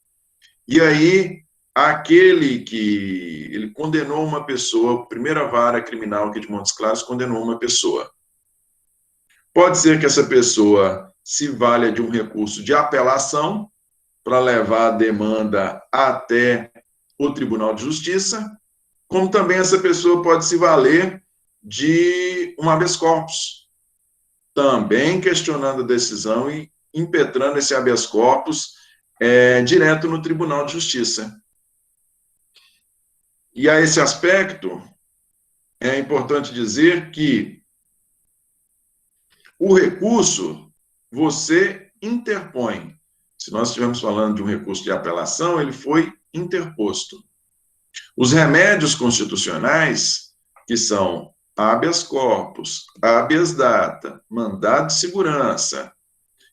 e aí aquele que ele condenou uma pessoa, a primeira vara criminal aqui de Montes Claros condenou uma pessoa. Pode ser que essa pessoa se valha de um recurso de apelação para levar a demanda até o Tribunal de Justiça, como também essa pessoa pode se valer de um habeas corpus, também questionando a decisão e impetrando esse habeas corpus direto no Tribunal de Justiça. E a esse aspecto, é importante dizer que o recurso você interpõe. Se nós estivermos falando de um recurso de apelação, ele foi interposto. Os remédios constitucionais, que são habeas corpus, habeas data, mandado de segurança,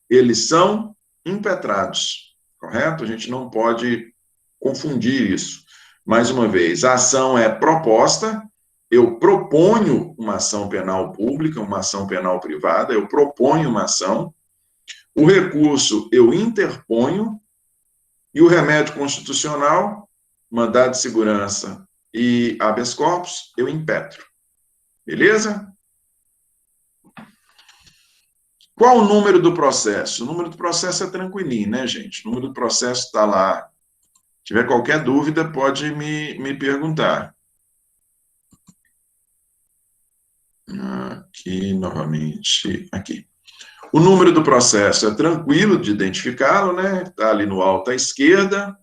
eles são impetrados, correto? A gente não pode confundir isso. Mais uma vez, a ação é proposta, eu proponho uma ação penal pública, uma ação penal privada, eu proponho uma ação, o recurso eu interponho, e o remédio constitucional, mandado de segurança e habeas corpus, eu impetro. Beleza? Qual o número do processo? O número do processo é tranquilinho, né, gente? O número do processo está lá. Se tiver qualquer dúvida, pode me perguntar. Aqui, novamente, aqui. O número do processo é tranquilo de identificá-lo, né? Está ali no alto à esquerda.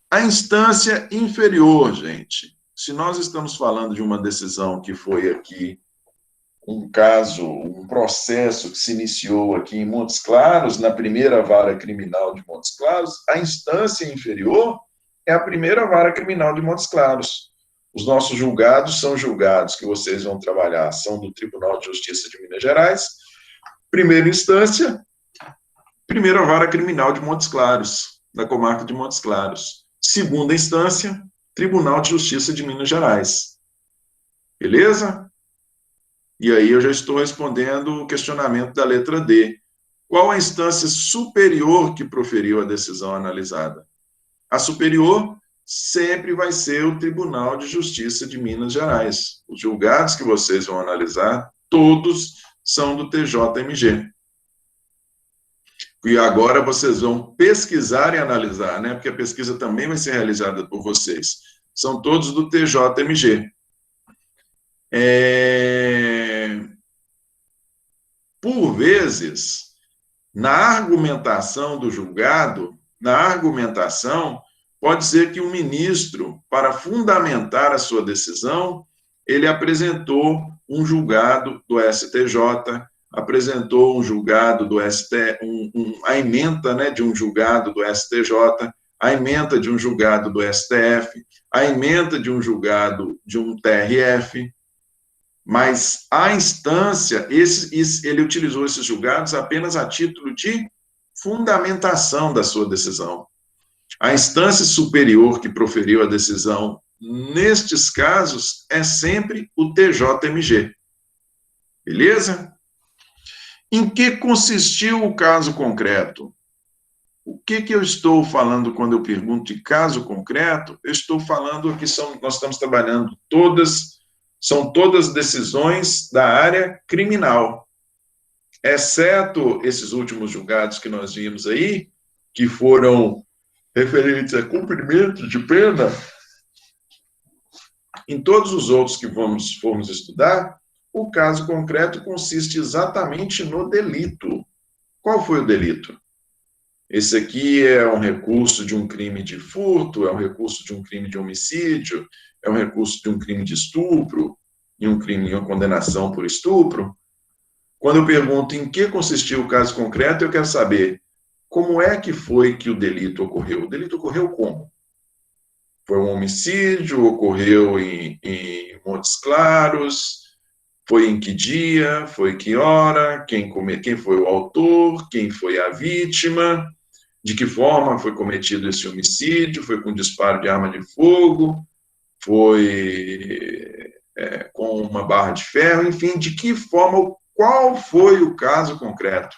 A instância inferior, gente. Se nós estamos falando de uma decisão que foi aqui um caso, um processo que se iniciou aqui em Montes Claros, na primeira vara criminal de Montes Claros, a instância inferior é a primeira vara criminal de Montes Claros. Os nossos julgados são julgados que vocês vão trabalhar, são do Tribunal de Justiça de Minas Gerais. Primeira instância, primeira vara criminal de Montes Claros, da comarca de Montes Claros. Segunda instância, Tribunal de Justiça de Minas Gerais. Beleza? E aí eu já estou respondendo o questionamento da letra D. Qual a instância superior que proferiu a decisão analisada? A superior sempre vai ser o Tribunal de Justiça de Minas Gerais. Os julgados que vocês vão analisar, todos são do TJMG. E agora vocês vão pesquisar e analisar, né? Porque a pesquisa também vai ser realizada por vocês. São todos do TJMG. Por vezes, na argumentação do julgado, na argumentação, pode ser que o ministro, para fundamentar a sua decisão, ele apresentou um julgado do STJ, apresentou um julgado do STF, a ementa, né, de um julgado do STJ, a ementa de um julgado do STF, a ementa de um julgado de um TRF, mas a instância, ele utilizou esses julgados apenas a título de fundamentação da sua decisão. A instância superior que proferiu a decisão nestes casos é sempre o TJMG. Beleza? Em que consistiu o caso concreto? O que eu estou falando quando eu pergunto de caso concreto? Eu estou falando que nós estamos trabalhando são todas decisões da área criminal, exceto esses últimos julgados que nós vimos aí, que foram referentes a cumprimento de pena. Em todos os outros que formos estudar, o caso concreto consiste exatamente no delito. Qual foi o delito? Esse aqui é um recurso de um crime de furto, é um recurso de um crime de homicídio, é um recurso de um crime de estupro, e uma condenação por estupro. Quando eu pergunto em que consistiu o caso concreto, eu quero saber como é que foi que o delito ocorreu. O delito ocorreu como? Foi um homicídio, ocorreu em Montes Claros, Foi em que dia, foi que hora, quem foi o autor, quem foi a vítima, de que forma foi cometido esse homicídio, foi com disparo de arma de fogo, foi com uma barra de ferro, enfim, de que forma, qual foi o caso concreto.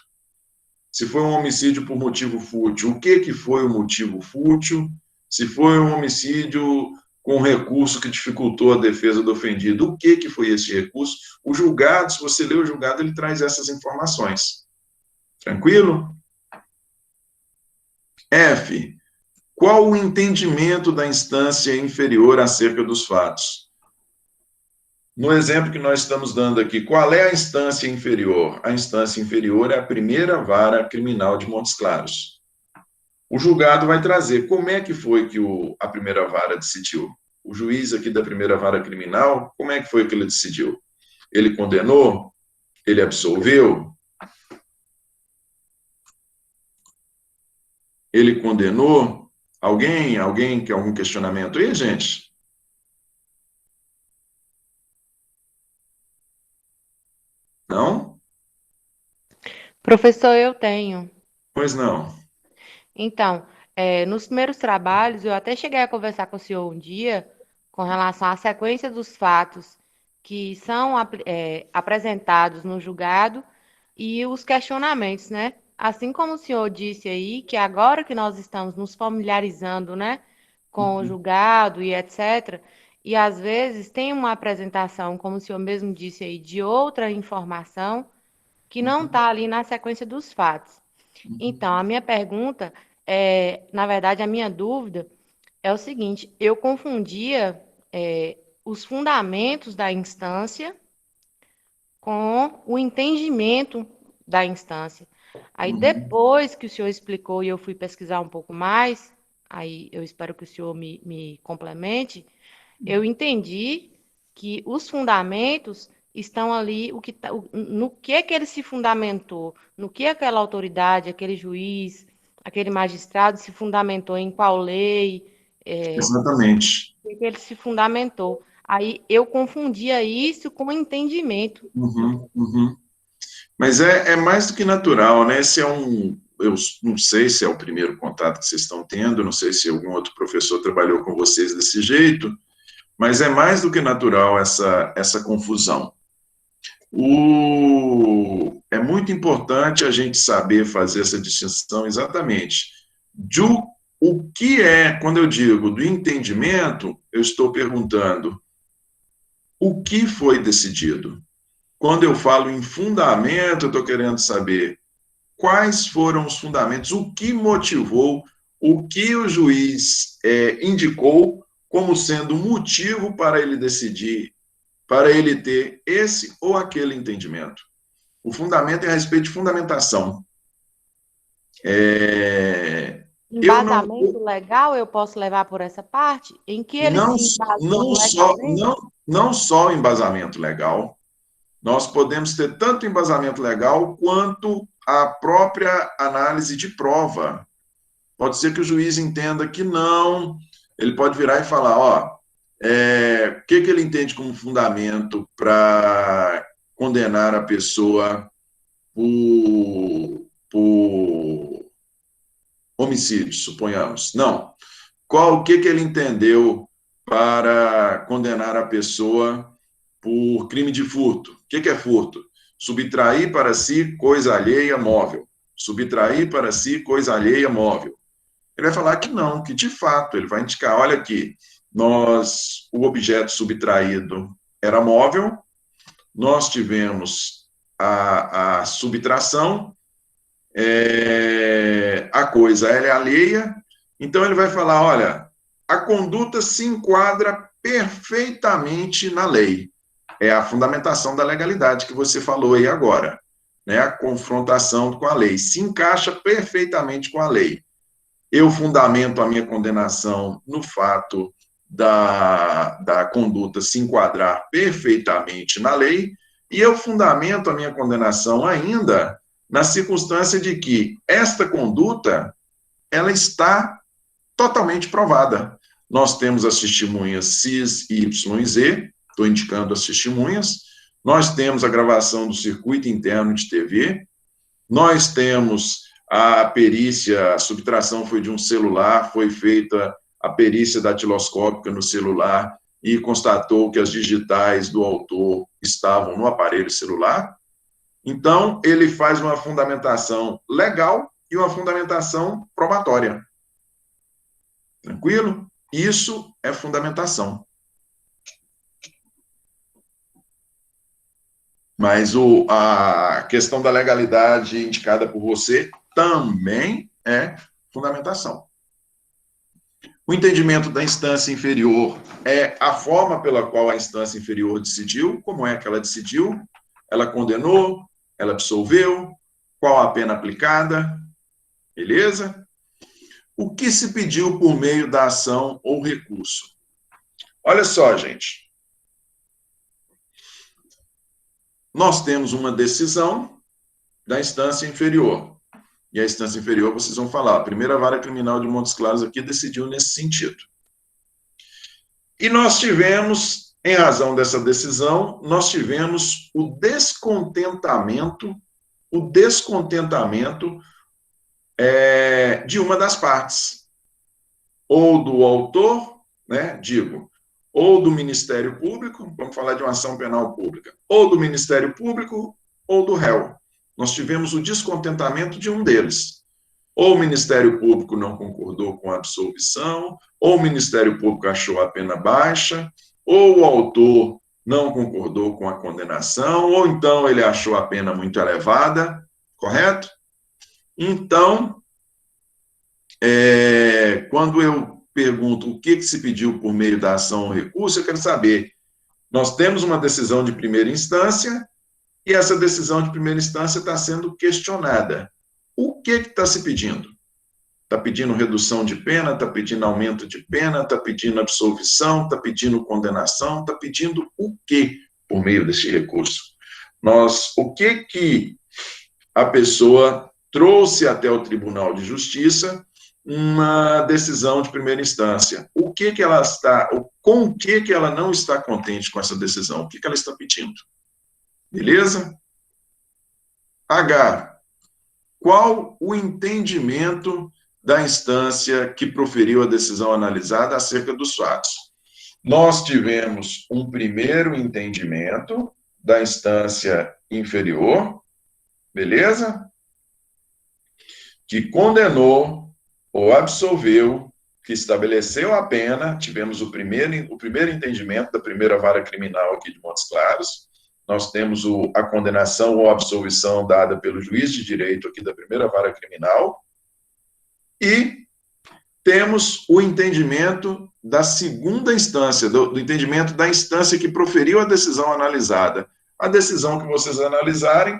Se foi um homicídio por motivo fútil, o que foi o motivo fútil? Se foi um homicídio com recurso que dificultou a defesa do ofendido, o que foi esse recurso? O julgado, se você lê o julgado, ele traz essas informações. Tranquilo? F. Qual o entendimento da instância inferior acerca dos fatos? No exemplo que nós estamos dando aqui, qual é a instância inferior? A instância inferior é a primeira vara criminal de Montes Claros. O julgado vai trazer como é que foi que a primeira vara decidiu. O juiz aqui da primeira vara criminal, como é que foi que ele decidiu? Ele condenou? Ele absolveu? Ele condenou? Alguém quer algum questionamento aí, gente? Não? Professor, eu tenho. Pois não. Então, nos primeiros trabalhos, eu até cheguei a conversar com o senhor um dia com relação à sequência dos fatos que são apresentados no julgado e os questionamentos, né? Assim como o senhor disse aí, que agora que nós estamos nos familiarizando, né, com o Uhum, julgado e etc., e às vezes tem uma apresentação, como o senhor mesmo disse aí, de outra informação que não uhum, está ali na sequência dos fatos. uhum, Então, a minha pergunta na verdade, a minha dúvida é o seguinte: eu confundia os fundamentos da instância com o entendimento da instância. Aí, uhum, depois que o senhor explicou e eu fui pesquisar um pouco mais, aí eu espero que o senhor me complemente, eu entendi que os fundamentos estão ali, no que ele se fundamentou, no que aquela autoridade, aquele juiz, aquele magistrado se fundamentou, em qual lei, exatamente. no que ele se fundamentou. Aí eu confundia isso com entendimento. Uhum, uhum. Mas é mais do que natural, né? Esse é eu não sei se é o primeiro contato que vocês estão tendo, não sei se algum outro professor trabalhou com vocês desse jeito, mas é mais do que natural essa confusão. É muito importante a gente saber fazer essa distinção exatamente de o que é, quando eu digo do entendimento, eu estou perguntando o que foi decidido. Quando eu falo em fundamento, eu estou querendo saber quais foram os fundamentos, o que motivou, o que o juiz indicou como sendo motivo para ele decidir, para ele ter esse ou aquele entendimento. O fundamento é a respeito de fundamentação. Eu não, Embasamento legal eu posso levar por essa parte? Em que ele não, se embasou não, só, legalmente? não só o embasamento legal, nós podemos ter tanto embasamento legal quanto a própria análise de prova. Pode ser que o juiz entenda que não, ele pode virar e falar, ó, o que ele entende como fundamento para condenar a pessoa por homicídio, suponhamos. Não. O que ele entendeu para condenar a pessoa por crime de furto? O que é furto? Subtrair para si coisa alheia móvel. Subtrair para si coisa alheia móvel. Ele vai falar que não, que de fato, ele vai indicar, olha aqui, o objeto subtraído era móvel, nós tivemos a subtração, a coisa ela é alheia, então ele vai falar, olha, a conduta se enquadra perfeitamente na lei. É a fundamentação da legalidade que você falou aí agora, né? A confrontação com a lei. Se encaixa perfeitamente com a lei. Eu fundamento a minha condenação no fato da conduta se enquadrar perfeitamente na lei, e eu fundamento a minha condenação ainda na circunstância de que esta conduta ela está totalmente provada. Nós temos as testemunhas X, Y e Z, estou indicando as testemunhas, nós temos a gravação do circuito interno de TV, nós temos a perícia, a subtração foi de um celular, foi feita a perícia datiloscópica no celular e constatou que as digitais do autor estavam no aparelho celular. Então, ele faz uma fundamentação legal e uma fundamentação probatória. Tranquilo? Isso é fundamentação. Mas a questão da legalidade indicada por você também é fundamentação. O entendimento da instância inferior é a forma pela qual a instância inferior decidiu, como é que ela decidiu, ela condenou, ela absolveu, qual a pena aplicada, beleza? O que se pediu por meio da ação ou recurso? Olha só, gente. Nós temos uma decisão da instância inferior. E a instância inferior, vocês vão falar, a primeira vara criminal de Montes Claros aqui decidiu nesse sentido. E nós tivemos, em razão dessa decisão, nós tivemos o descontentamento de uma das partes, ou do autor, né, ou do Ministério Público, vamos falar de uma ação penal pública, ou do Ministério Público, ou do réu. Nós tivemos o descontentamento de um deles. Ou o Ministério Público não concordou com a absolvição, ou o Ministério Público achou a pena baixa, ou o autor não concordou com a condenação, ou então ele achou a pena muito elevada, correto? Então, quando eu pergunto o que se pediu por meio da ação ou recurso, eu quero saber, nós temos uma decisão de primeira instância, e essa decisão de primeira instância está sendo questionada. O que está se pedindo? Está pedindo redução de pena, está pedindo aumento de pena, está pedindo absolvição, está pedindo condenação, está pedindo o que por meio desse recurso? O que a pessoa trouxe até o Tribunal de Justiça uma decisão de primeira instância? Com o que ela não está contente com essa decisão? O que ela está pedindo? Beleza? H. Qual o entendimento da instância que proferiu a decisão analisada acerca dos fatos? Nós tivemos um primeiro entendimento da instância inferior, beleza? Que condenou ou absolveu, que estabeleceu a pena. Tivemos o primeiro entendimento da primeira vara criminal aqui de Montes Claros. Nós temos a condenação ou absolvição dada pelo juiz de direito aqui da primeira vara criminal. E temos o entendimento da segunda instância, do entendimento da instância que proferiu a decisão analisada. A decisão que vocês analisarem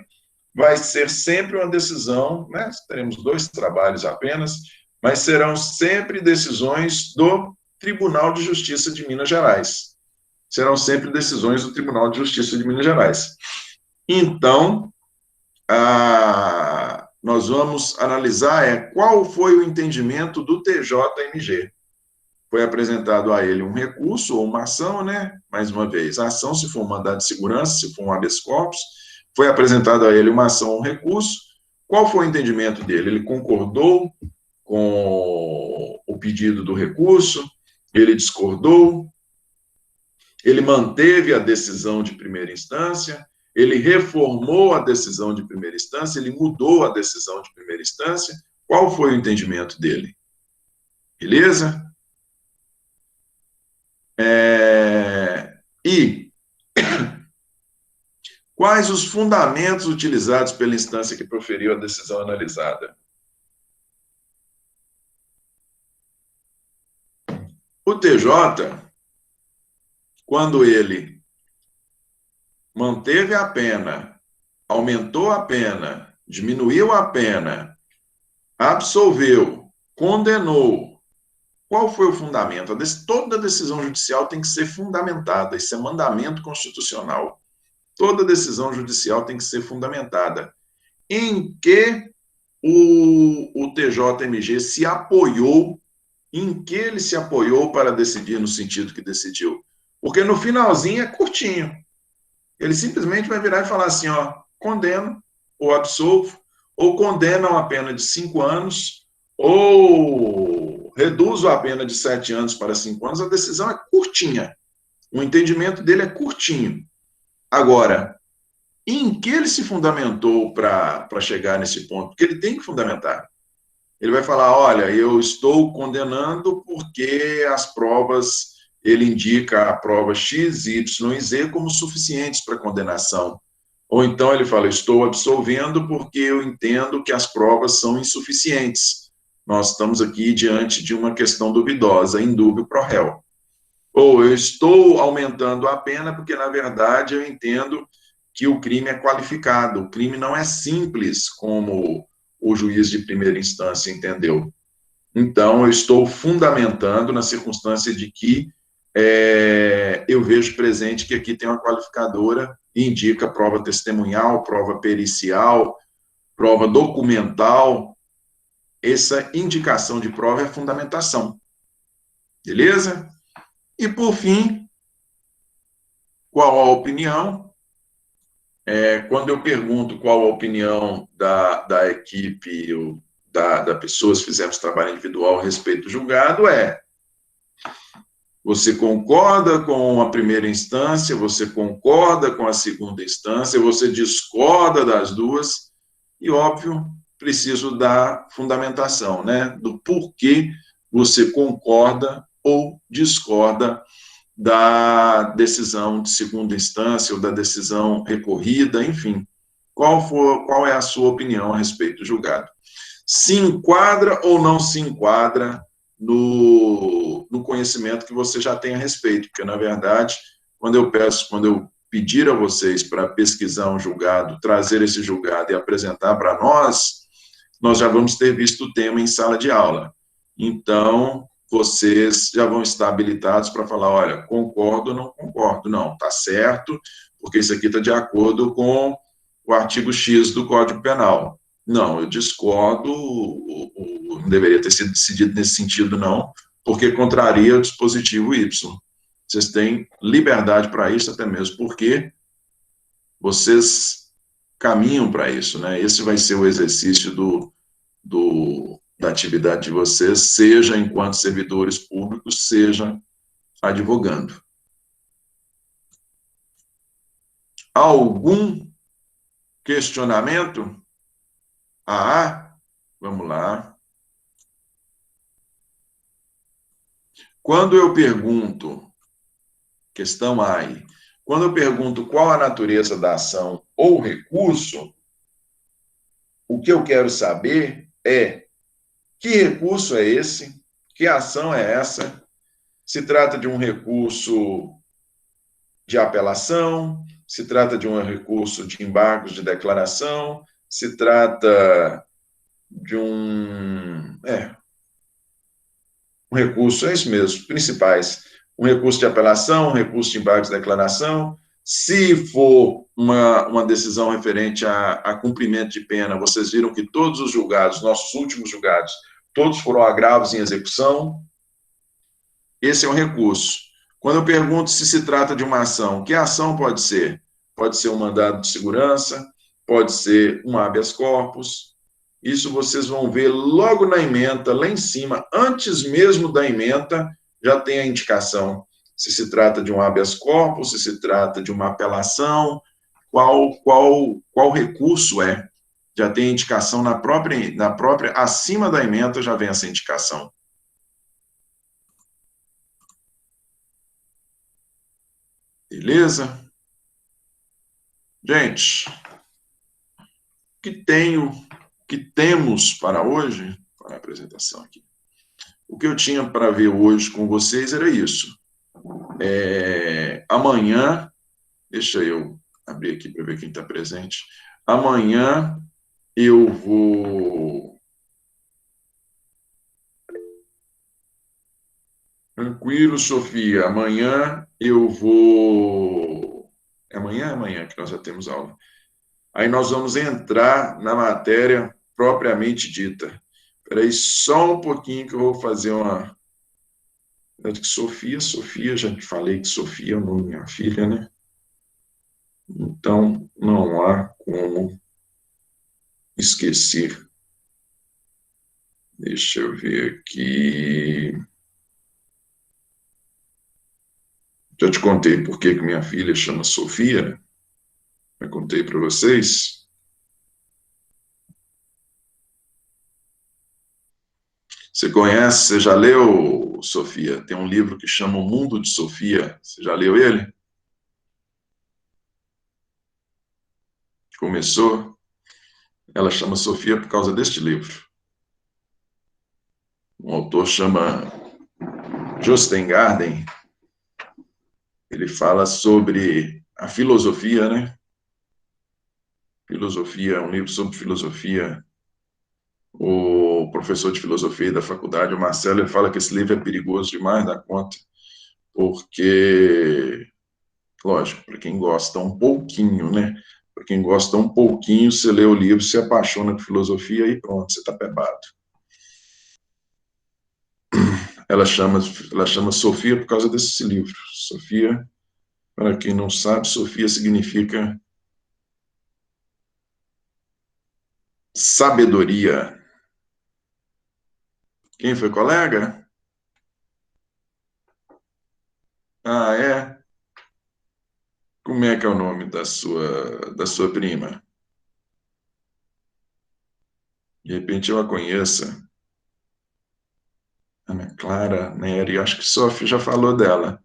vai ser sempre uma decisão, né? Teremos 2 trabalhos apenas, mas serão sempre decisões do Tribunal de Justiça de Minas Gerais. Serão sempre decisões do Tribunal de Justiça de Minas Gerais. Então, nós vamos analisar qual foi o entendimento do TJMG. Foi apresentado a ele um recurso ou uma ação, né? Mais uma vez, a ação, se for um mandado de segurança, se for um habeas corpus, foi apresentado a ele uma ação ou um recurso. Qual foi o entendimento dele? Ele concordou com o pedido do recurso? Ele discordou? Ele manteve a decisão de primeira instância? Ele reformou a decisão de primeira instância? Ele mudou a decisão de primeira instância? Qual foi o entendimento dele? Beleza? E quais os fundamentos utilizados pela instância que proferiu a decisão analisada? O TJ, quando ele manteve a pena, aumentou a pena, diminuiu a pena, absolveu, condenou, qual foi o fundamento? Toda decisão judicial tem que ser fundamentada, isso é mandamento constitucional. Toda decisão judicial tem que ser fundamentada. Em que o TJMG se apoiou, em que ele se apoiou para decidir no sentido que decidiu? Porque no finalzinho é curtinho. Ele simplesmente vai virar e falar assim, ó, condeno ou absolvo, ou condeno a uma pena de 5 anos, ou reduzo a pena de 7 anos para 5 anos. A decisão é curtinha. O entendimento dele é curtinho. Agora, em que ele se fundamentou para chegar nesse ponto? Porque ele tem que fundamentar. Ele vai falar, olha, eu estou condenando porque as provas, ele indica a prova X, Y e Z como suficientes para condenação. Ou então ele fala, estou absolvendo porque eu entendo que as provas são insuficientes. Nós estamos aqui diante de uma questão duvidosa, indúbio pro réu. Ou eu estou aumentando a pena porque, na verdade, eu entendo que o crime é qualificado. O crime não é simples, como o juiz de primeira instância entendeu. Então, eu estou fundamentando na circunstância de que eu vejo presente que aqui tem uma qualificadora e indica prova testemunhal, prova pericial, prova documental. Essa indicação de prova é fundamentação. Beleza? E, por fim, qual a opinião? Quando eu pergunto qual a opinião da equipe, da pessoa, se fizermos trabalho individual a respeito do julgado, você concorda com a primeira instância, você concorda com a segunda instância, você discorda das duas, e, óbvio, preciso da fundamentação, né? Do porquê você concorda ou discorda da decisão de segunda instância ou da decisão recorrida, enfim. Qual é a sua opinião a respeito do julgado? Se enquadra ou não se enquadra no conhecimento que você já tem a respeito, porque, na verdade, quando eu pedir a vocês para pesquisar um julgado, trazer esse julgado e apresentar para nós já vamos ter visto o tema em sala de aula. Então, vocês já vão estar habilitados para falar, olha, concordo ou não concordo. Não, está certo, porque isso aqui está de acordo com o artigo X do Código Penal. Não, eu discordo, não deveria ter sido decidido nesse sentido, não, porque contraria o dispositivo Y. Vocês têm liberdade para isso, até mesmo porque vocês caminham para isso, né? Esse vai ser o exercício da atividade de vocês, seja enquanto servidores públicos, seja advogando. Algum questionamento? Vamos lá. Quando eu pergunto, questão A, quando eu pergunto qual a natureza da ação ou recurso, o que eu quero saber é que recurso é esse, que ação é essa, se trata de um recurso de apelação, se trata de um recurso de embargos de declaração, se trata de um recurso, é isso mesmo, principais, um recurso de apelação, um recurso de embargos de declaração. Se for uma decisão referente a cumprimento de pena, vocês viram que todos os julgados, nossos últimos julgados, todos foram agravos em execução. Esse é um recurso. Quando eu pergunto se trata de uma ação, que ação pode ser? Pode ser um mandado de segurança, pode ser um habeas corpus. Isso vocês vão ver logo na ementa, lá em cima, antes mesmo da ementa, já tem a indicação se trata de um habeas corpus, se trata de uma apelação, qual recurso é. Já tem a indicação na própria, acima da ementa já vem essa indicação. Beleza? Gente, que temos para hoje, para a apresentação aqui, o que eu tinha para ver hoje com vocês era isso. Amanhã, deixa eu abrir aqui para ver quem está presente. Amanhã eu vou... Tranquilo, Sofia. Amanhã eu vou... Amanhã que nós já temos aula. Aí nós vamos entrar na matéria propriamente dita. Espera aí só um pouquinho que eu vou fazer uma... Sofia, já te falei que Sofia é o nome da minha filha, né? Então, não há como esquecer. Deixa eu ver aqui. Já te contei por que minha filha chama Sofia? Já contei para vocês? Você conhece, você já leu, Sofia? Tem um livro que chama O Mundo de Sofia. Você já leu ele? Começou? Ela chama Sofia por causa deste livro. Um autor chama Jostein Gaarden. Ele fala sobre a filosofia, né? Filosofia, um livro sobre filosofia. O professor de filosofia da faculdade, o Marcelo, ele fala que esse livro é perigoso demais da conta, porque, lógico, para quem gosta um pouquinho, né? Para quem gosta um pouquinho, você lê o livro, se apaixona por filosofia e pronto, você está pebado. Ela chama Sofia por causa desse livro. Sofia, para quem não sabe, Sofia significa sabedoria. Quem foi colega? Ah, é? Como é que é o nome da sua prima? De repente eu a conheça. Ana Clara Neri, acho que Sofia já falou dela.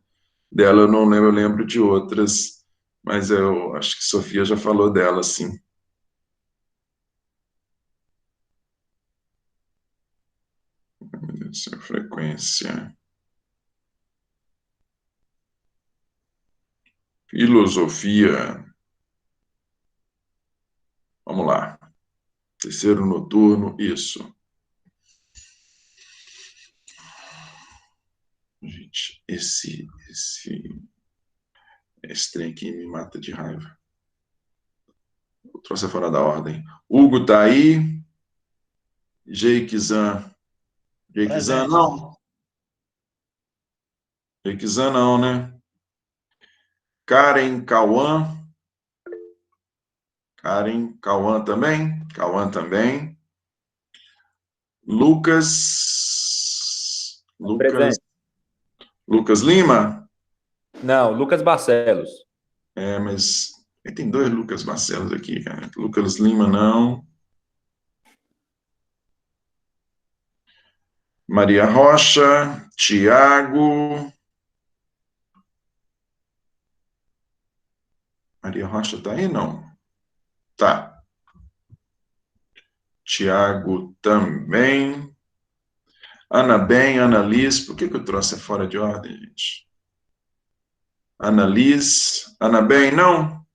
Dela eu não lembro, eu lembro de outras, mas eu acho que Sofia já falou dela, sim. Essa frequência. Filosofia. Vamos lá. Terceiro noturno, isso. Gente, esse trem aqui me mata de raiva. O troço é fora da ordem. Hugo tá aí. Jeikizan. Jeikizan, Presente. não. Jeikizan, não, né? Karen Cauã. Karen Cauã também. Cauã também. Lucas. Lucas. Presente. Lucas Lima? Não, Lucas Barcelos. Mas tem dois Lucas Barcelos aqui, cara. Lucas Lima, não. Maria Rocha, Tiago. Maria Rocha tá aí? Não. Tá. Tiago também. Ana Bem, Ana Liz. Por que eu trouxe fora de ordem, gente? Ana Liz. Ana Bem, não?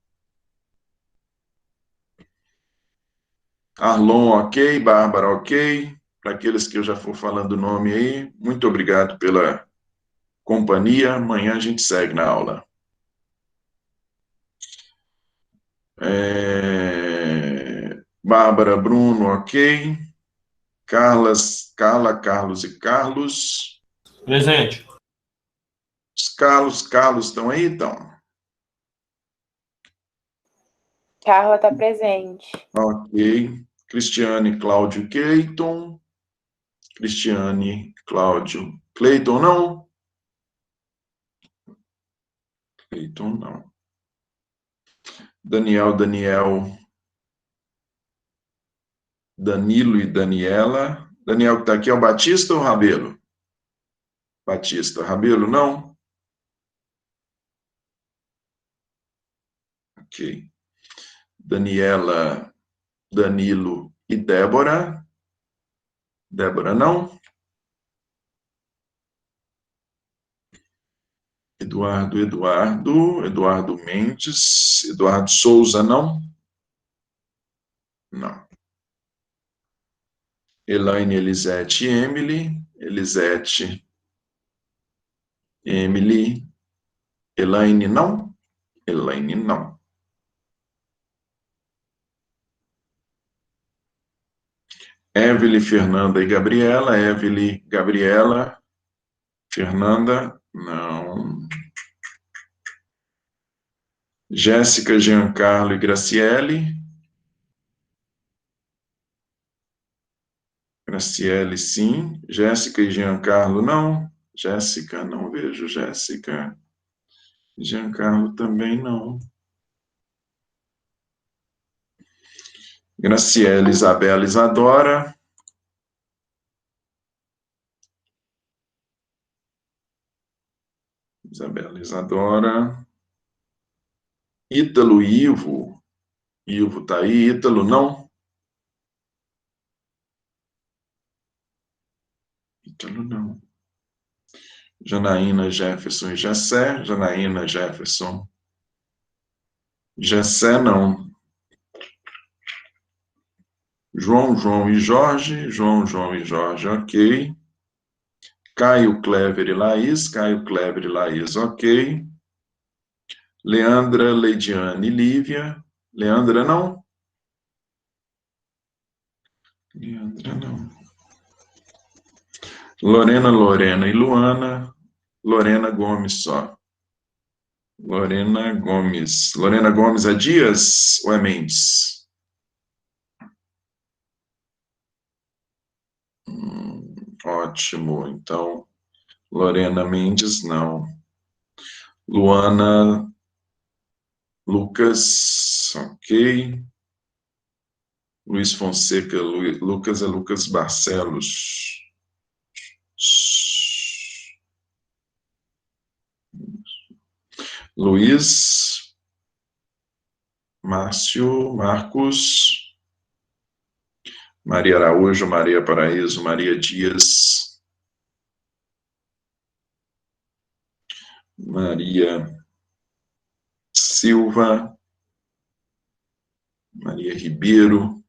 Arlon, ok. Bárbara, ok. Para aqueles que eu já for falando o nome aí, muito obrigado pela companhia. Amanhã a gente segue na aula. Bárbara, Bruno, ok. Carla, Carlos e Carlos. Presente. Os Carlos estão aí, então? Carla está presente. Ok. Cristiane, Cláudio, Cleiton. Cristiane, Cláudio, Cleiton, não? Cleiton, não. Daniel, Danilo e Daniela. Daniel que está aqui é o Batista ou Rabelo? Batista. Rabelo, não? Ok. Daniela, Danilo e Débora. Débora, não? Eduardo Mendes. Eduardo Souza, não? Não. Elaine, Elisete, Emily. Elisete, Emily. Elaine, não? Elaine, não. Evelyn, Fernanda e Gabriela. Evelyn, Gabriela. Fernanda, não. Jéssica, Giancarlo e Graciele. Graciele, sim. Jéssica e Giancarlo, não. Jéssica, não vejo Jéssica. Giancarlo também não. Graciele, Isabela, Isadora. Isabela, Isadora. Ítalo, Ivo. Ivo tá aí. Ítalo, não. Ítalo, não. Janaína, Jefferson e Gessé. Janaína, Jefferson. Gessé, não. João, João e Jorge. João, João e Jorge, ok. Caio, Clever e Laís. Caio, Clever e Laís, ok. Leandra, Leidiane e Lívia. Leandra, não. Leandra, não. Lorena, Lorena e Luana. Lorena Gomes só. Lorena Gomes. Lorena Gomes é Dias ou é Mendes? Ótimo. Então, Lorena Mendes, não. Luana Lucas, ok. Luiz Fonseca, Lucas é Lucas Barcelos. Luiz, Márcio, Marcos, Maria Araújo, Maria Paraíso, Maria Dias, Maria Silva, Maria Ribeiro,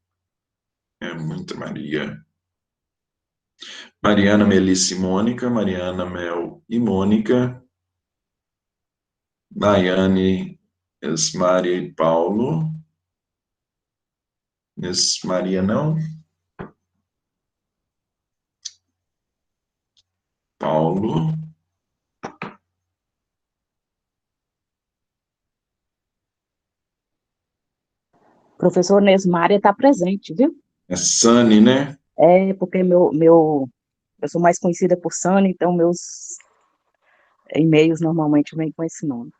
é muita Maria. Mariana, Melissa e Mônica, Mariana, Mel e Mônica, Nayane, Esmária e Paulo, Maria não, Paulo, Professor Nesmária está presente, viu? é Sani, né? É, porque eu sou mais conhecida por Sani, então meus e-mails normalmente vêm com esse nome.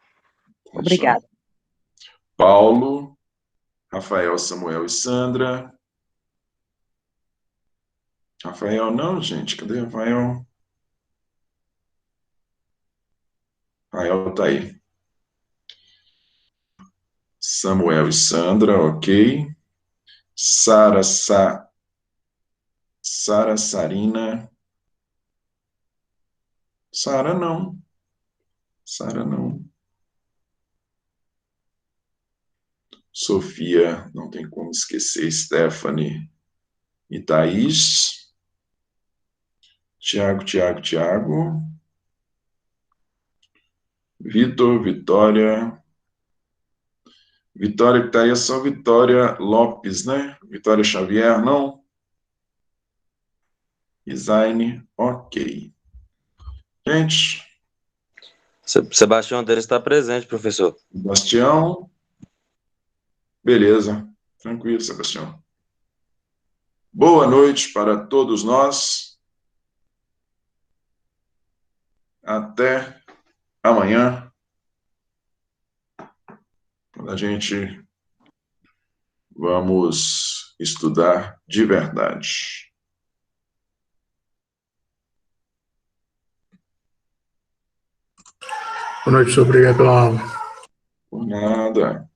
Obrigada. Paulo, Rafael, Samuel e Sandra. Rafael não, gente, cadê Rafael? Rafael tá aí. Samuel e Sandra, ok. Sara, Sarina. Sara não. Sara não. Sofia, não tem como esquecer. Stephanie e Thaís. Tiago. Vitor, Vitória. Vitória que tá aí é só Vitória Lopes, né? Vitória Xavier, não? Design, ok. Gente. Sebastião Teres está presente, professor. Sebastião. Beleza. Tranquilo, Sebastião. Boa noite para todos nós. Até amanhã. Quando a gente vamos estudar de verdade. Boa noite, obrigado pela aula. Por nada.